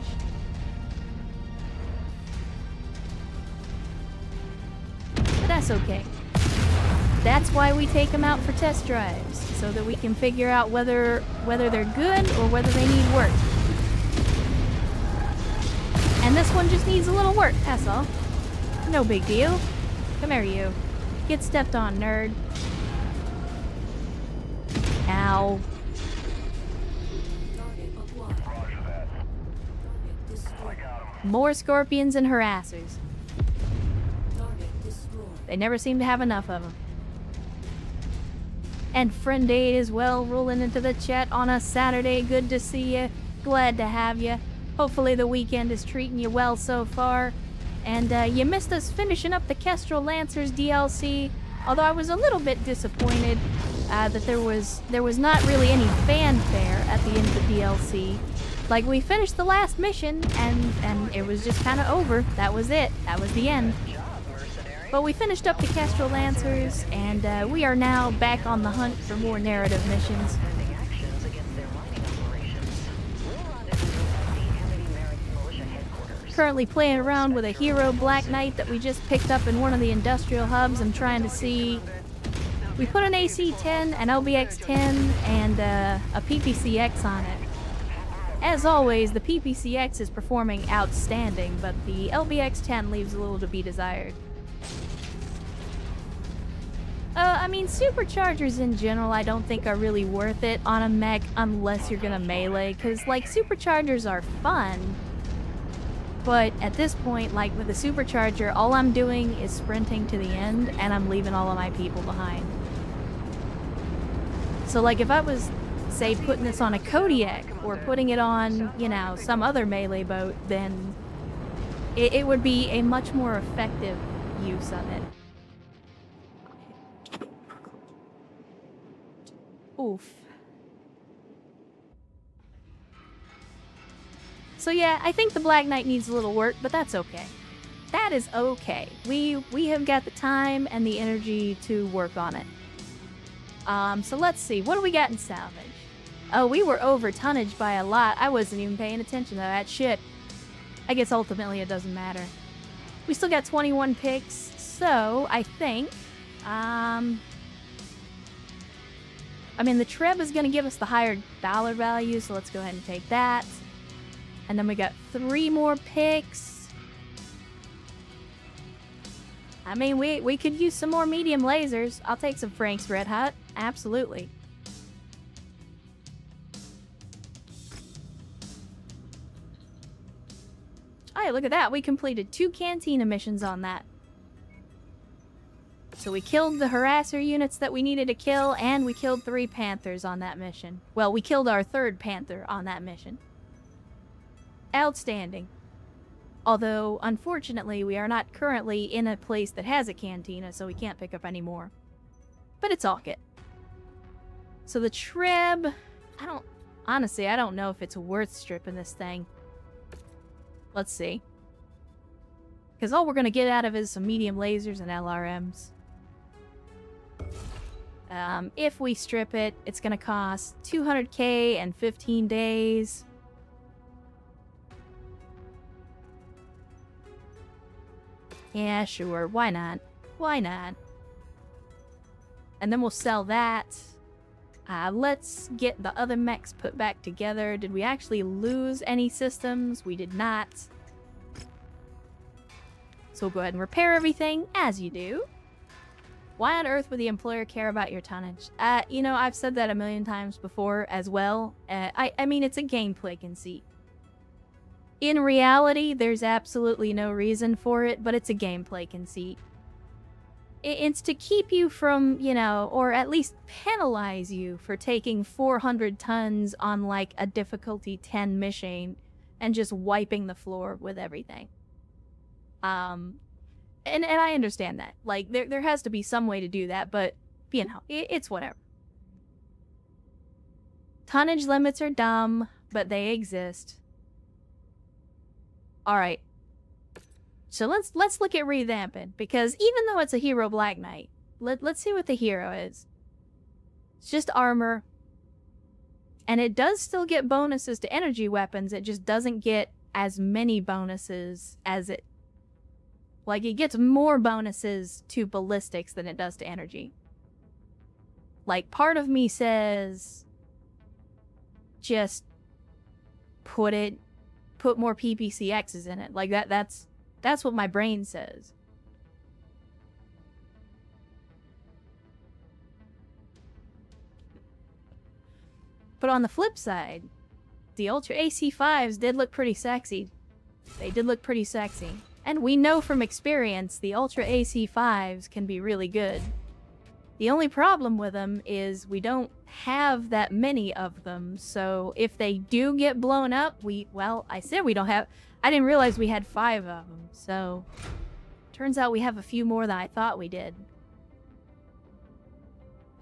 But that's okay. That's why we take them out for test drives, so that we can figure out whether they're good or whether they need work. And this one just needs a little work, that's all. No big deal. Come here, you. Get stepped on, nerd. Ow. More scorpions and harassers. They never seem to have enough of them. And Friend 8 as well, rolling into the chat on a Saturday. Good to see you. Glad to have you. Hopefully the weekend is treating you well so far. And you missed us finishing up the Kestrel Lancers DLC, although I was a little bit disappointed that there was not really any fanfare at the end of the DLC. Like, we finished the last mission, and it was just kind of over. That was it. That was the end. But we finished up the Kestrel Lancers, and we are now back on the hunt for more narrative missions. Currently playing around with a Hero Black Knight that we just picked up in one of the industrial hubs. I'm trying to see... We put an AC-10, an LBX-10, and a PPCX on it. As always, the PPCX is performing outstanding, but the LBX-10 leaves a little to be desired. I mean, superchargers in general I don't think are really worth it on a mech unless you're gonna melee, because, like, superchargers are fun, but at this point, like, with a supercharger, all I'm doing is sprinting to the end, and I'm leaving all of my people behind. So, like, if I was, say, putting this on a Kodiak, or putting it on, you know, some other melee boat, then it would be a much more effective use of it. Oof. So yeah, I think the Black Knight needs a little work, but that's okay. That is okay. We have got the time and the energy to work on it. So let's see. What do we got in salvage? Oh, we were over tonnage by a lot. I wasn't even paying attention to that shit. I guess ultimately it doesn't matter. We still got 21 picks. So, I think, I mean, the Treb is going to give us the higher dollar value, so let's go ahead and take that. And then we got 3 more picks. I mean, we could use some more medium lasers. I'll take some Frank's Red Hot. Absolutely. Oh, yeah, look at that. We completed 2 Cantina missions on that. So we killed the harasser units that we needed to kill, and we killed 3 Panthers on that mission. Well, we killed our 3rd Panther on that mission. Outstanding. Although, unfortunately, we are not currently in a place that has a cantina, so we can't pick up any more. But it's all good. So the Treb... Honestly, I don't know if it's worth stripping this thing. Let's see. Because all we're going to get out of it is some medium lasers and LRMs. If we strip it, it's going to cost 200k and 15 days. Yeah, sure. Why not? Why not? And then we'll sell that. Let's get the other mechs put back together. Did we actually lose any systems? We did not. So we'll go ahead and repair everything, as you do. Why on earth would the employer care about your tonnage? You know, I've said that a million times before as well. I mean, it's a gameplay conceit. In reality, there's absolutely no reason for it, but it's a gameplay conceit. It's to keep you from, you know, or at least penalize you for taking 400 tons on, like, a difficulty 10 mission and just wiping the floor with everything. And I understand that. Like, there has to be some way to do that, but, you know, it's whatever. Tonnage limits are dumb, but they exist. Alright. So let's look at revamping, because even though it's a hero Black Knight, let's see what the hero is. It's just armor. And it does still get bonuses to energy weapons, it just doesn't get as many bonuses as it... Like, it gets more bonuses to ballistics than it does to energy. Like, part of me says... just... put more PPCXs in it. Like, that's what my brain says. But on the flip side, the Ultra AC5s did look pretty sexy. They did look pretty sexy. And we know from experience the Ultra AC5s can be really good. The only problem with them is we don't have that many of them, so if they do get blown up, well, I said we don't have... I didn't realize we had 5 of them, so... Turns out we have a few more than I thought we did.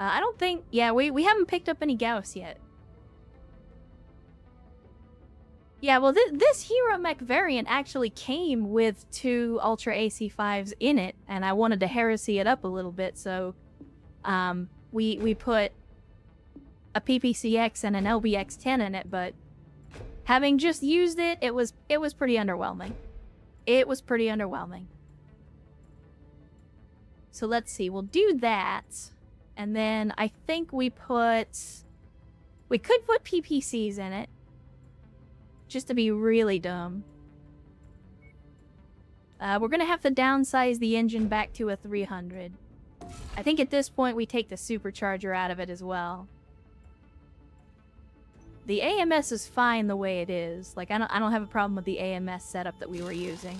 I don't think... Yeah, we haven't picked up any Gauss yet. Yeah, well, this hero mech variant actually came with 2 Ultra AC5s in it, and I wanted to heresy it up a little bit, so... we put a PPCX and an LBX-10 in it, but having just used it, it was pretty underwhelming. It was pretty underwhelming. So let's see, we'll do that, and then I think we could put PPCs in it, just to be really dumb. We're gonna have to downsize the engine back to a 300. I think at this point we take the supercharger out of it as well. The AMS is fine the way it is. Like, I don't have a problem with the AMS setup that we were using.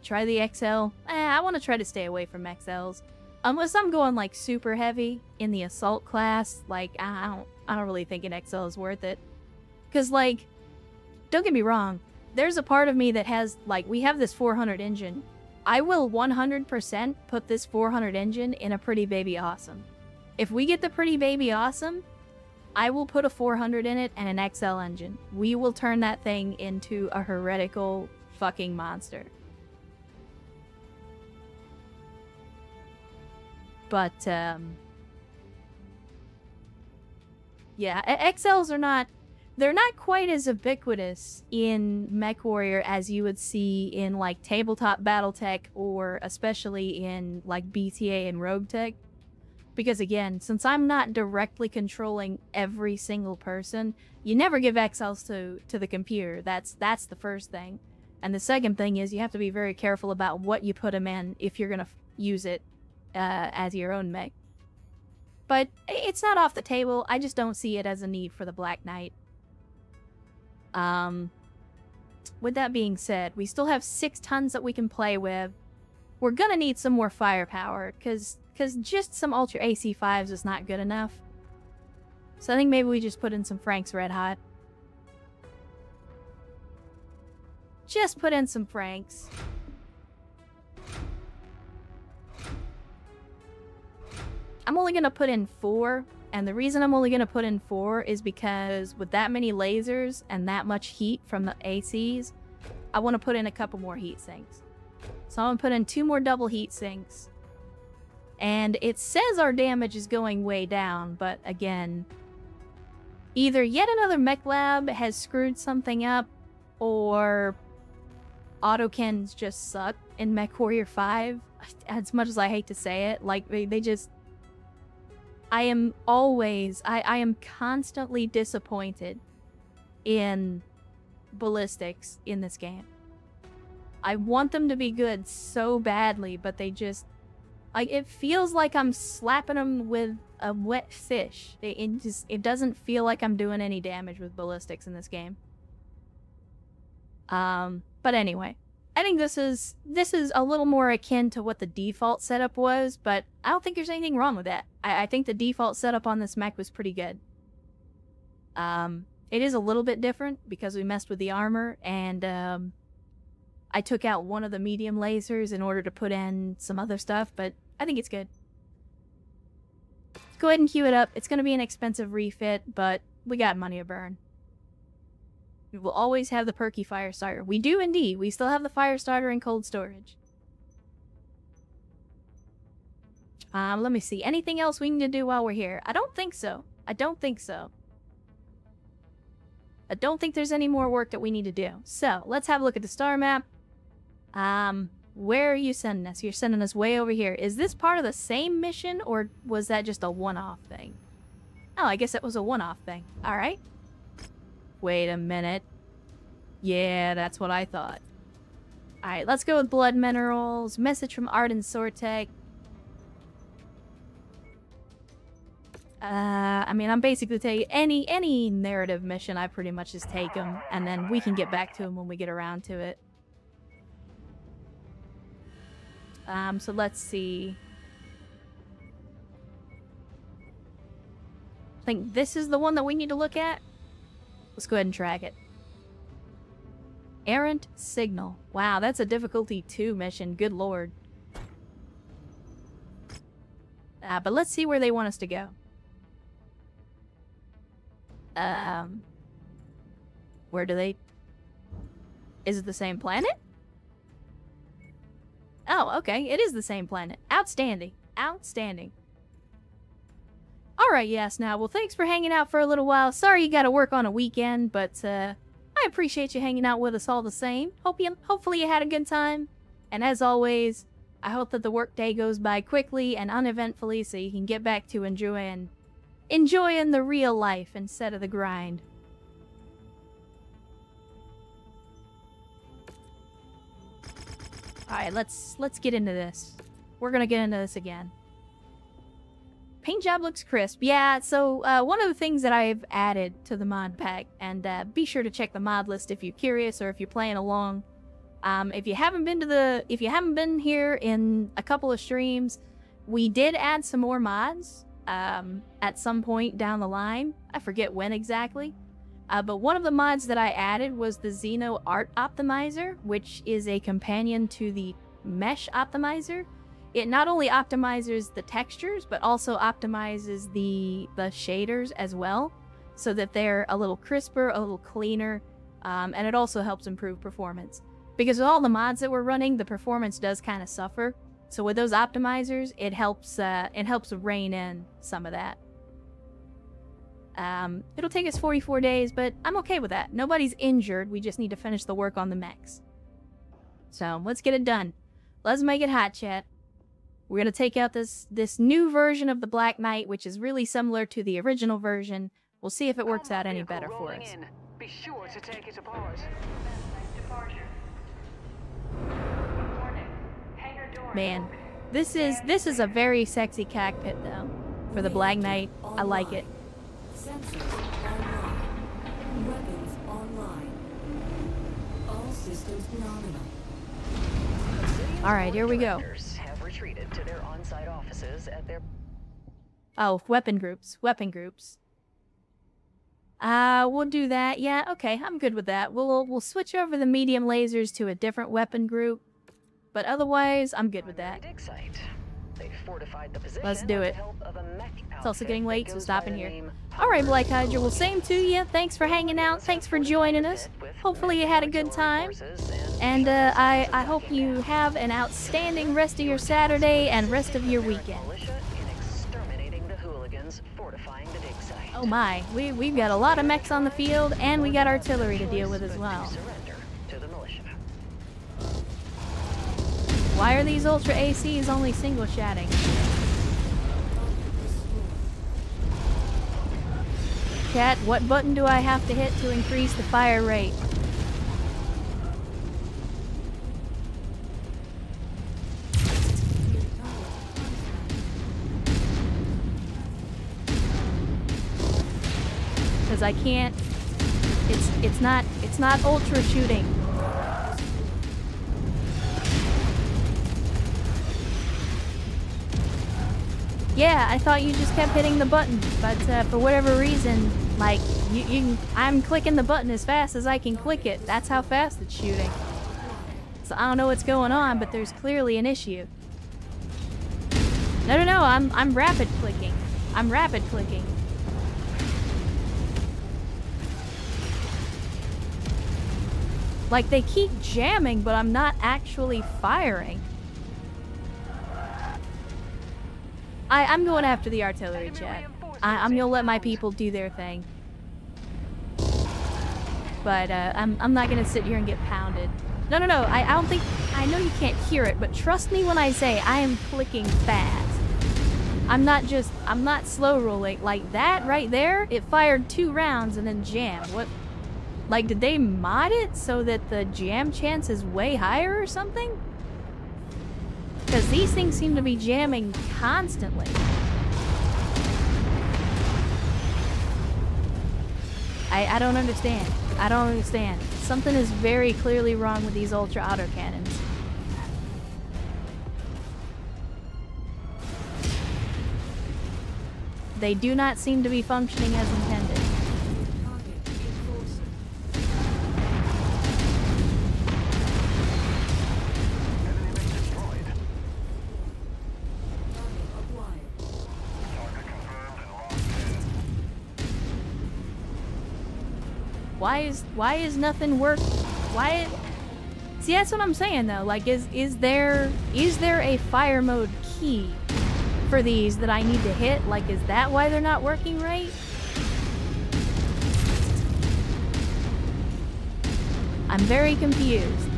Try the XL. I want to try to stay away from XLs. Unless I'm going, like, super heavy in the assault class, like, I don't really think an XL is worth it. Because, like, don't get me wrong, there's a part of me that has, like, we have this 400 engine. I will 100% put this 400 engine in a Pretty Baby Awesome. If we get the Pretty Baby Awesome, I will put a 400 in it and an XL engine. We will turn that thing into a heretical fucking monster. But, Yeah, XLs are not... They're not quite as ubiquitous in Mechwarrior as you would see in, like, tabletop Battletech or especially in, like, BTA and Rogue Tech. Because, again, since I'm not directly controlling every single person, you never give XLs to the computer. That's the first thing. And the second thing is you have to be very careful about what you put them in if you're going to use it as your own mech. But it's not off the table. I just don't see it as a need for the Black Knight. With that being said, we still have 6 tons that we can play with. We're gonna need some more firepower, because just some Ultra AC5s is not good enough. So I think maybe we just put in some Franks Red Hot. Just put in some Franks. I'm only gonna put in 4. And the reason I'm only going to put in 4 is because with that many lasers and that much heat from the ACs, I want to put in a couple more heat sinks. So I'm going to put in 2 more double heat sinks. And it says our damage is going way down, but again, either yet another mech lab has screwed something up, or autocans just suck in Mechwarrior 5. As much as I hate to say it, like, they just... I am constantly disappointed in ballistics in this game. I want them to be good so badly, but they just... Like, it feels like I'm slapping them with a wet fish. It doesn't feel like I'm doing any damage with ballistics in this game. But anyway. I think this is a little more akin to what the default setup was, but I don't think there's anything wrong with that. I think the default setup on this mech was pretty good. It is a little bit different because we messed with the armor, and I took out one of the medium lasers in order to put in some other stuff, but I think it's good. Let's go ahead and queue it up. It's going to be an expensive refit, but we got money to burn. We will always have the perky fire starter. We do indeed. We still have the fire starter in cold storage. Let me see. Anything else we need to do while we're here? I don't think so. I don't think so. I don't think there's any more work that we need to do. So, let's have a look at the star map. Where are you sending us? You're sending us way over here. Is this part of the same mission, or was that just a one-off thing? Oh, I guess it was a one-off thing. Alright. Wait a minute. Yeah, that's what I thought. Alright, let's go with blood minerals. Message from Arden Sortek. I mean, I'm basically taking any narrative mission, I pretty much just take them, and then we can get back to them when we get around to it. So let's see. I think this is the one that we need to look at. Let's go ahead and track it. Errant Signal. Wow, that's a difficulty 2 mission. Good lord. But let's see where they want us to go. Where do they... Is it the same planet? Oh, okay. It is the same planet. Outstanding. Outstanding. Alright, yes, now, well, thanks for hanging out for a little while. Sorry you gotta work on a weekend, but, I appreciate you hanging out with us all the same. Hopefully you had a good time. And as always, I hope that the workday goes by quickly and uneventfully so you can get back to enjoying the real life instead of the grind. Alright, let's get into this. We're gonna get into this again. Paint job looks crisp. Yeah, so one of the things that I've added to the mod pack, and be sure to check the mod list if you're curious or if you're playing along. If you haven't been here in a couple of streams, we did add some more mods at some point down the line. I forget when exactly. But one of the mods that I added was the Xeno Art Optimizer, which is a companion to the Mesh Optimizer. It not only optimizes the textures, but also optimizes the shaders as well, so that they're a little crisper, a little cleaner, and it also helps improve performance. Because with all the mods that we're running, the performance does kind of suffer. So with those optimizers, it helps rein in some of that. It'll take us 44 days, but I'm okay with that. Nobody's injured. We just need to finish the work on the mechs. So let's get it done. Let's make it hot, chat. We're gonna take out this new version of the Black Knight, which is really similar to the original version. We'll see if it works out any better for us. Be sure to take it apart. Man, this is a very sexy cockpit though. For the Black Knight, I like it. Sensors online. Weapons online. All systems nominal. Alright, here we go. Have retreated to their on-site offices at their... Oh, weapon groups. Weapon groups. We'll do that. Yeah, okay, I'm good with that. We'll switch over the medium lasers to a different weapon group. But otherwise, I'm good with that. Let's do it. It's also getting late, so stop in here. Alright, Black Hydra, well, same to you. Thanks for hanging out. Thanks for joining us. Hopefully you had a good time. And I hope you have an outstanding rest of your Saturday and rest of your weekend. Oh my, we've got a lot of mechs on the field, and we got artillery to deal with as well. Why are these Ultra ACs only single shotting? Chat, what button do I have to hit to increase the fire rate? Because I can't. It's not ultra shooting. Yeah, I thought you just kept hitting the button, but for whatever reason, like, I'm clicking the button as fast as I can click it. That's how fast it's shooting. So I don't know what's going on, but there's clearly an issue. No, I'm rapid clicking. I'm rapid clicking. Like, they keep jamming, but I'm not actually firing. I'm going after the artillery, chat. I'm gonna let my people do their thing. But, I'm not gonna sit here and get pounded. No, I don't think... I know you can't hear it, but trust me when I say I am clicking fast. I'm not slow rolling. Like, that right there, it fired 2 rounds and then jammed. What... Like, did they mod it so that the jam chance is way higher or something? Because these things seem to be jamming constantly. I don't understand. I don't understand. Something is very clearly wrong with these ultra autocannons. They do not seem to be functioning as intended. Why is nothing work? Why? See, that's what I'm saying though. Like, is there a fire mode key for these that I need to hit? Like, is that why they're not working right? I'm very confused.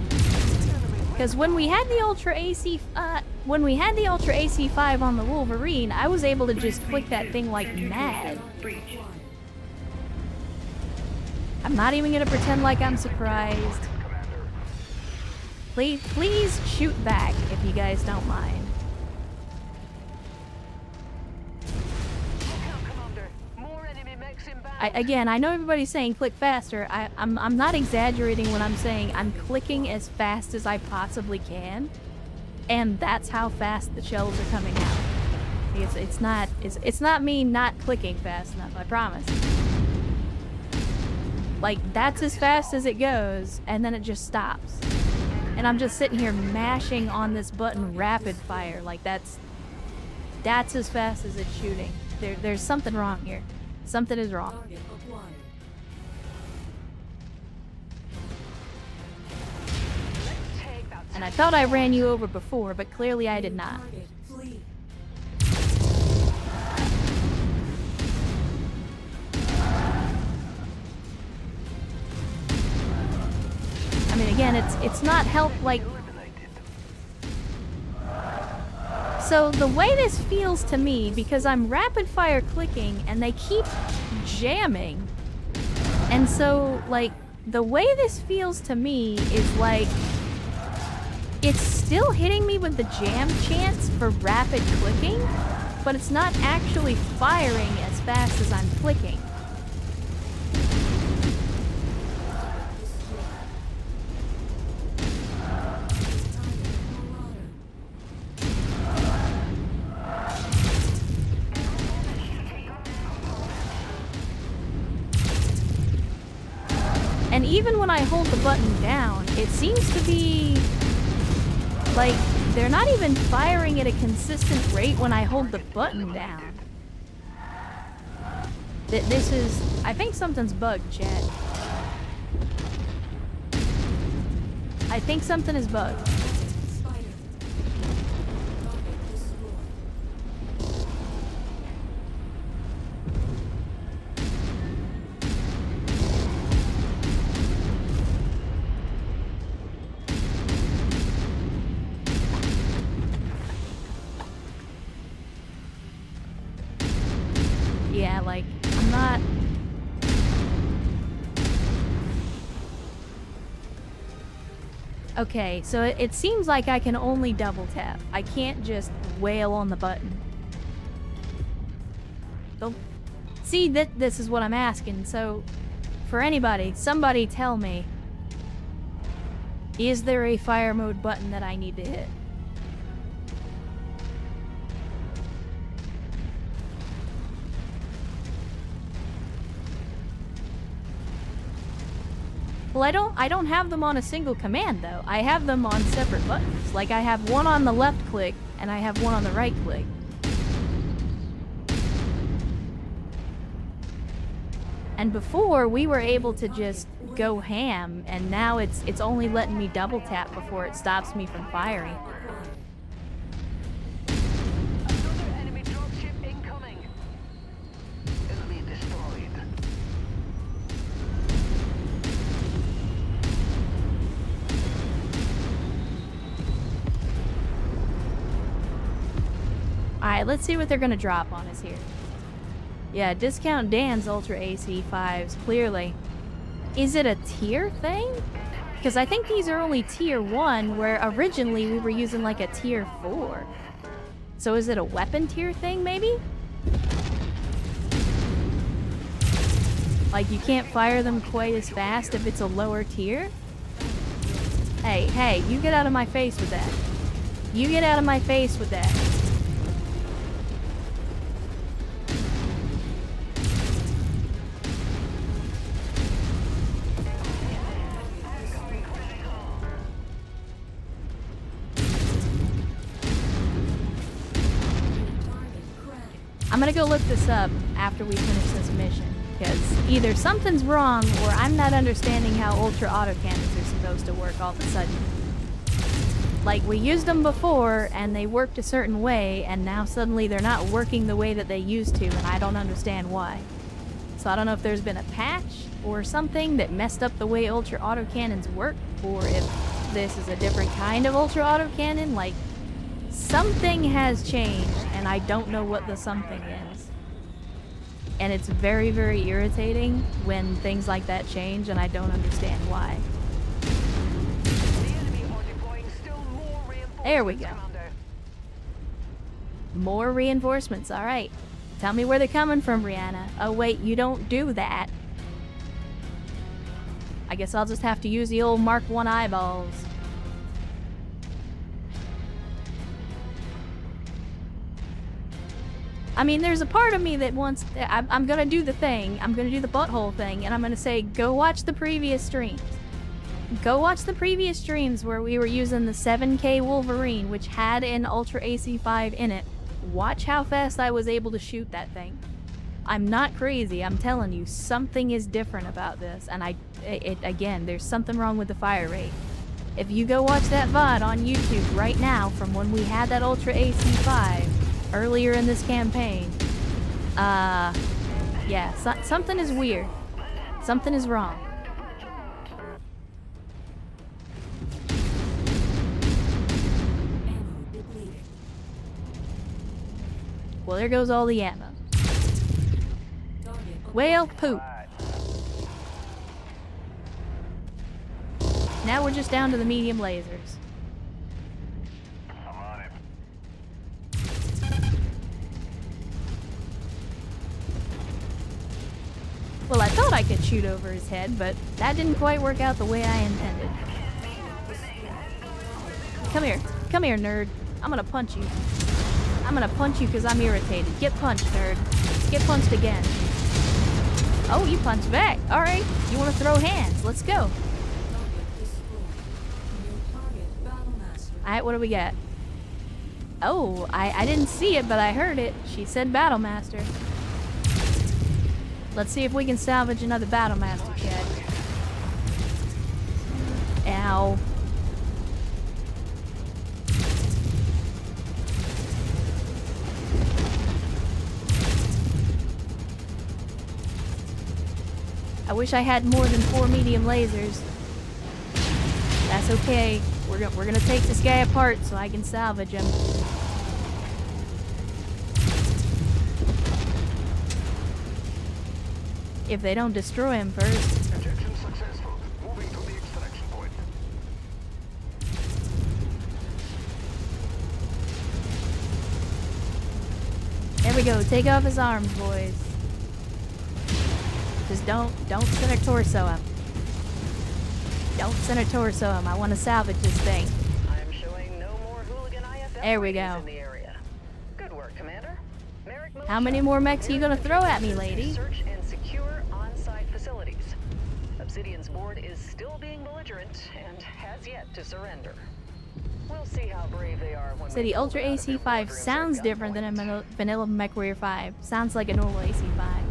Because when we had the Ultra AC, when we had the Ultra AC5 on the Wolverine, I was able to just click that thing like mad. I'm not even gonna pretend like I'm surprised. Please shoot back if you guys don't mind. Again, I know everybody's saying click faster. I'm not exaggerating when I'm saying I'm clicking as fast as I possibly can, and that's how fast the shells are coming out. It's not me not clicking fast enough. I promise. Like, that's as fast as it goes, and then it just stops. And I'm just sitting here mashing on this button rapid fire. Like, that's as fast as it's shooting. There's something wrong here. Something is wrong. And I thought I ran you over before, but clearly I did not. I mean, again, it's not help like... So the way this feels to me, because I'm rapid fire clicking and they keep jamming, and so, like, the way this feels to me is like it's still hitting me with the jam chance for rapid clicking, but it's not actually firing as fast as I'm clicking. And even when I hold the button down, it seems to be like they're not even firing at a consistent rate when I hold the button down. This is... I think something's bugged, chat. I think something is bugged. Yeah, like, I'm not... Okay, so it seems like I can only double tap. I can't just wail on the button. So, see, this is what I'm asking. So, for anybody, somebody tell me, is there a fire mode button that I need to hit? Well, I don't have them on a single command, though. I have them on separate buttons. Like, I have one on the left click, and I have one on the right click. And before, we were able to just go ham, and now it's only letting me double tap before it stops me from firing. Another enemy dropship incoming. Enemy destroyed. Alright, let's see what they're gonna drop on us here. Yeah, discount Dan's Ultra AC5s, clearly. Is it a tier thing? Because I think these are only tier 1, where originally we were using like a tier 4. So is it a weapon tier thing, maybe? Like, you can't fire them quite as fast if it's a lower tier? Hey, you get out of my face with that. You get out of my face with that. I'm gonna go look this up after we finish this mission, because either something's wrong or I'm not understanding how ultra autocannons are supposed to work all of a sudden. Like, we used them before and they worked a certain way, and now suddenly they're not working the way that they used to, and I don't understand why. So I don't know if there's been a patch or something that messed up the way ultra autocannons work, or if this is a different kind of ultra autocannon. Like, something has changed, and I don't know what the something is. And it's very, very irritating when things like that change, and I don't understand why. There we go. More reinforcements, alright. Tell me where they're coming from, Rihanna. Oh wait, you don't do that. I guess I'll just have to use the old Mark I eyeballs. I mean, there's a part of me that wants... I'm gonna do the thing. I'm gonna do the butthole thing, and I'm gonna say, go watch the previous streams. Go watch the previous streams where we were using the 7K Wolverine, which had an Ultra AC5 in it. Watch how fast I was able to shoot that thing. I'm not crazy, I'm telling you, something is different about this, and again, there's something wrong with the fire rate. If you go watch that VOD on YouTube right now from when we had that Ultra AC5, earlier in this campaign, yeah, something is weird. Something is wrong. Well, there goes all the ammo. Well, poop. Now we're just down to the medium lasers. I'm on it. Well, I thought I could shoot over his head, but that didn't quite work out the way I intended. Come here, nerd. I'm gonna punch you. I'm gonna punch you because I'm irritated. Get punched, nerd. Get punched again. Oh, you punched back. Alright, you wanna throw hands. Let's go. Alright, what do we got? Oh, I didn't see it, but I heard it. She said Battle Master. Let's see if we can salvage another Battle Master, kid. Ow. I wish I had more than 4 medium lasers. That's okay. We're gonna take this guy apart so I can salvage him. If they don't destroy him first. Injection successful. Moving to the extraction point. There we go. Take off his arms, boys. Just don't center torso him. Don't center torso him. I want to salvage this thing. I'm showing no more hooligan IFL There we go. in the area. Good work, Commander. Merrick How many more mechs are you gonna throw at me, lady? Search and secure on-site facilities. Obsidian's board is still being belligerent and has yet to surrender. We'll see how brave they are when So the Ultra AC5 sounds different than a vanilla Mechwarrior 5. Sounds like a normal AC5.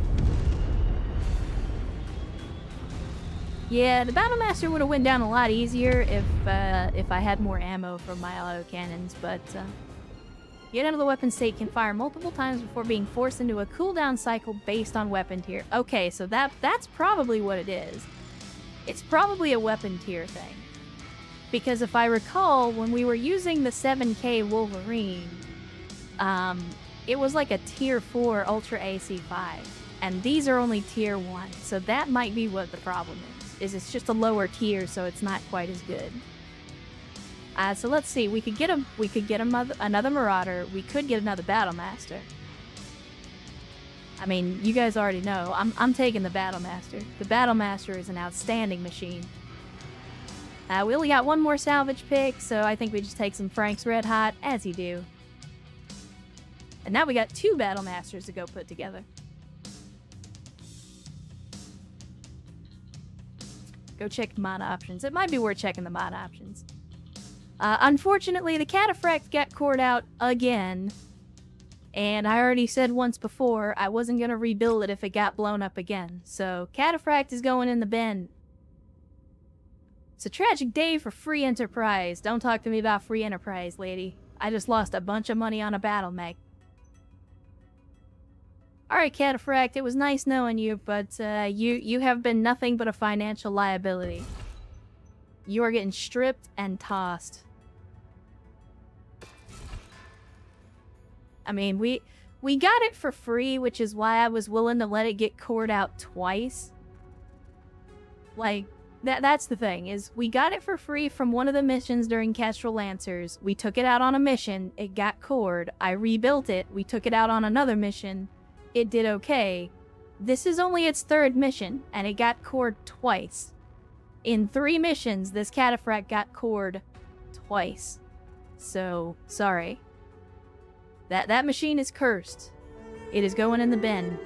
Yeah, the Battlemaster would have went down a lot easier if I had more ammo from my autocannons, but get out of the weapon state can fire multiple times before being forced into a cooldown cycle based on weapon tier. Okay, so that's probably what it is. It's probably a weapon tier thing. Because if I recall, when we were using the 7K Wolverine, it was like a tier 4 Ultra AC5. And these are only tier 1, so that might be what the problem is it's just a lower tier, so it's not quite as good. So let's see, we could get another Marauder, we could get another Battlemaster. I mean, you guys already know, I'm taking the Battlemaster. The Battlemaster is an outstanding machine. We only got one more salvage pick, so I think we just take some Frank's Red Hot, as you do. And now we got 2 Battlemasters to go put together. Go check mod options. It might be worth checking the mod options. Unfortunately, the Cataphract got cored out again. And I already said once before, I wasn't going to rebuild it if it got blown up again. So, Cataphract is going in the bin. It's a tragic day for Free Enterprise. Don't talk to me about Free Enterprise, lady. I just lost a bunch of money on a battle mech. Alright, Cataphract, it was nice knowing you, but you have been nothing but a financial liability. You are getting stripped and tossed. I mean, we got it for free, which is why I was willing to let it get cored out twice. Like, that's the thing, is we got it for free from one of the missions during Kestrel Lancers. We took it out on a mission, it got cored. I rebuilt it, we took it out on another mission. It did okay. This is only its 3rd mission, and it got cored twice. In 3 missions, this Cataphract got cored twice. So, sorry. That machine is cursed. It is going in the bin.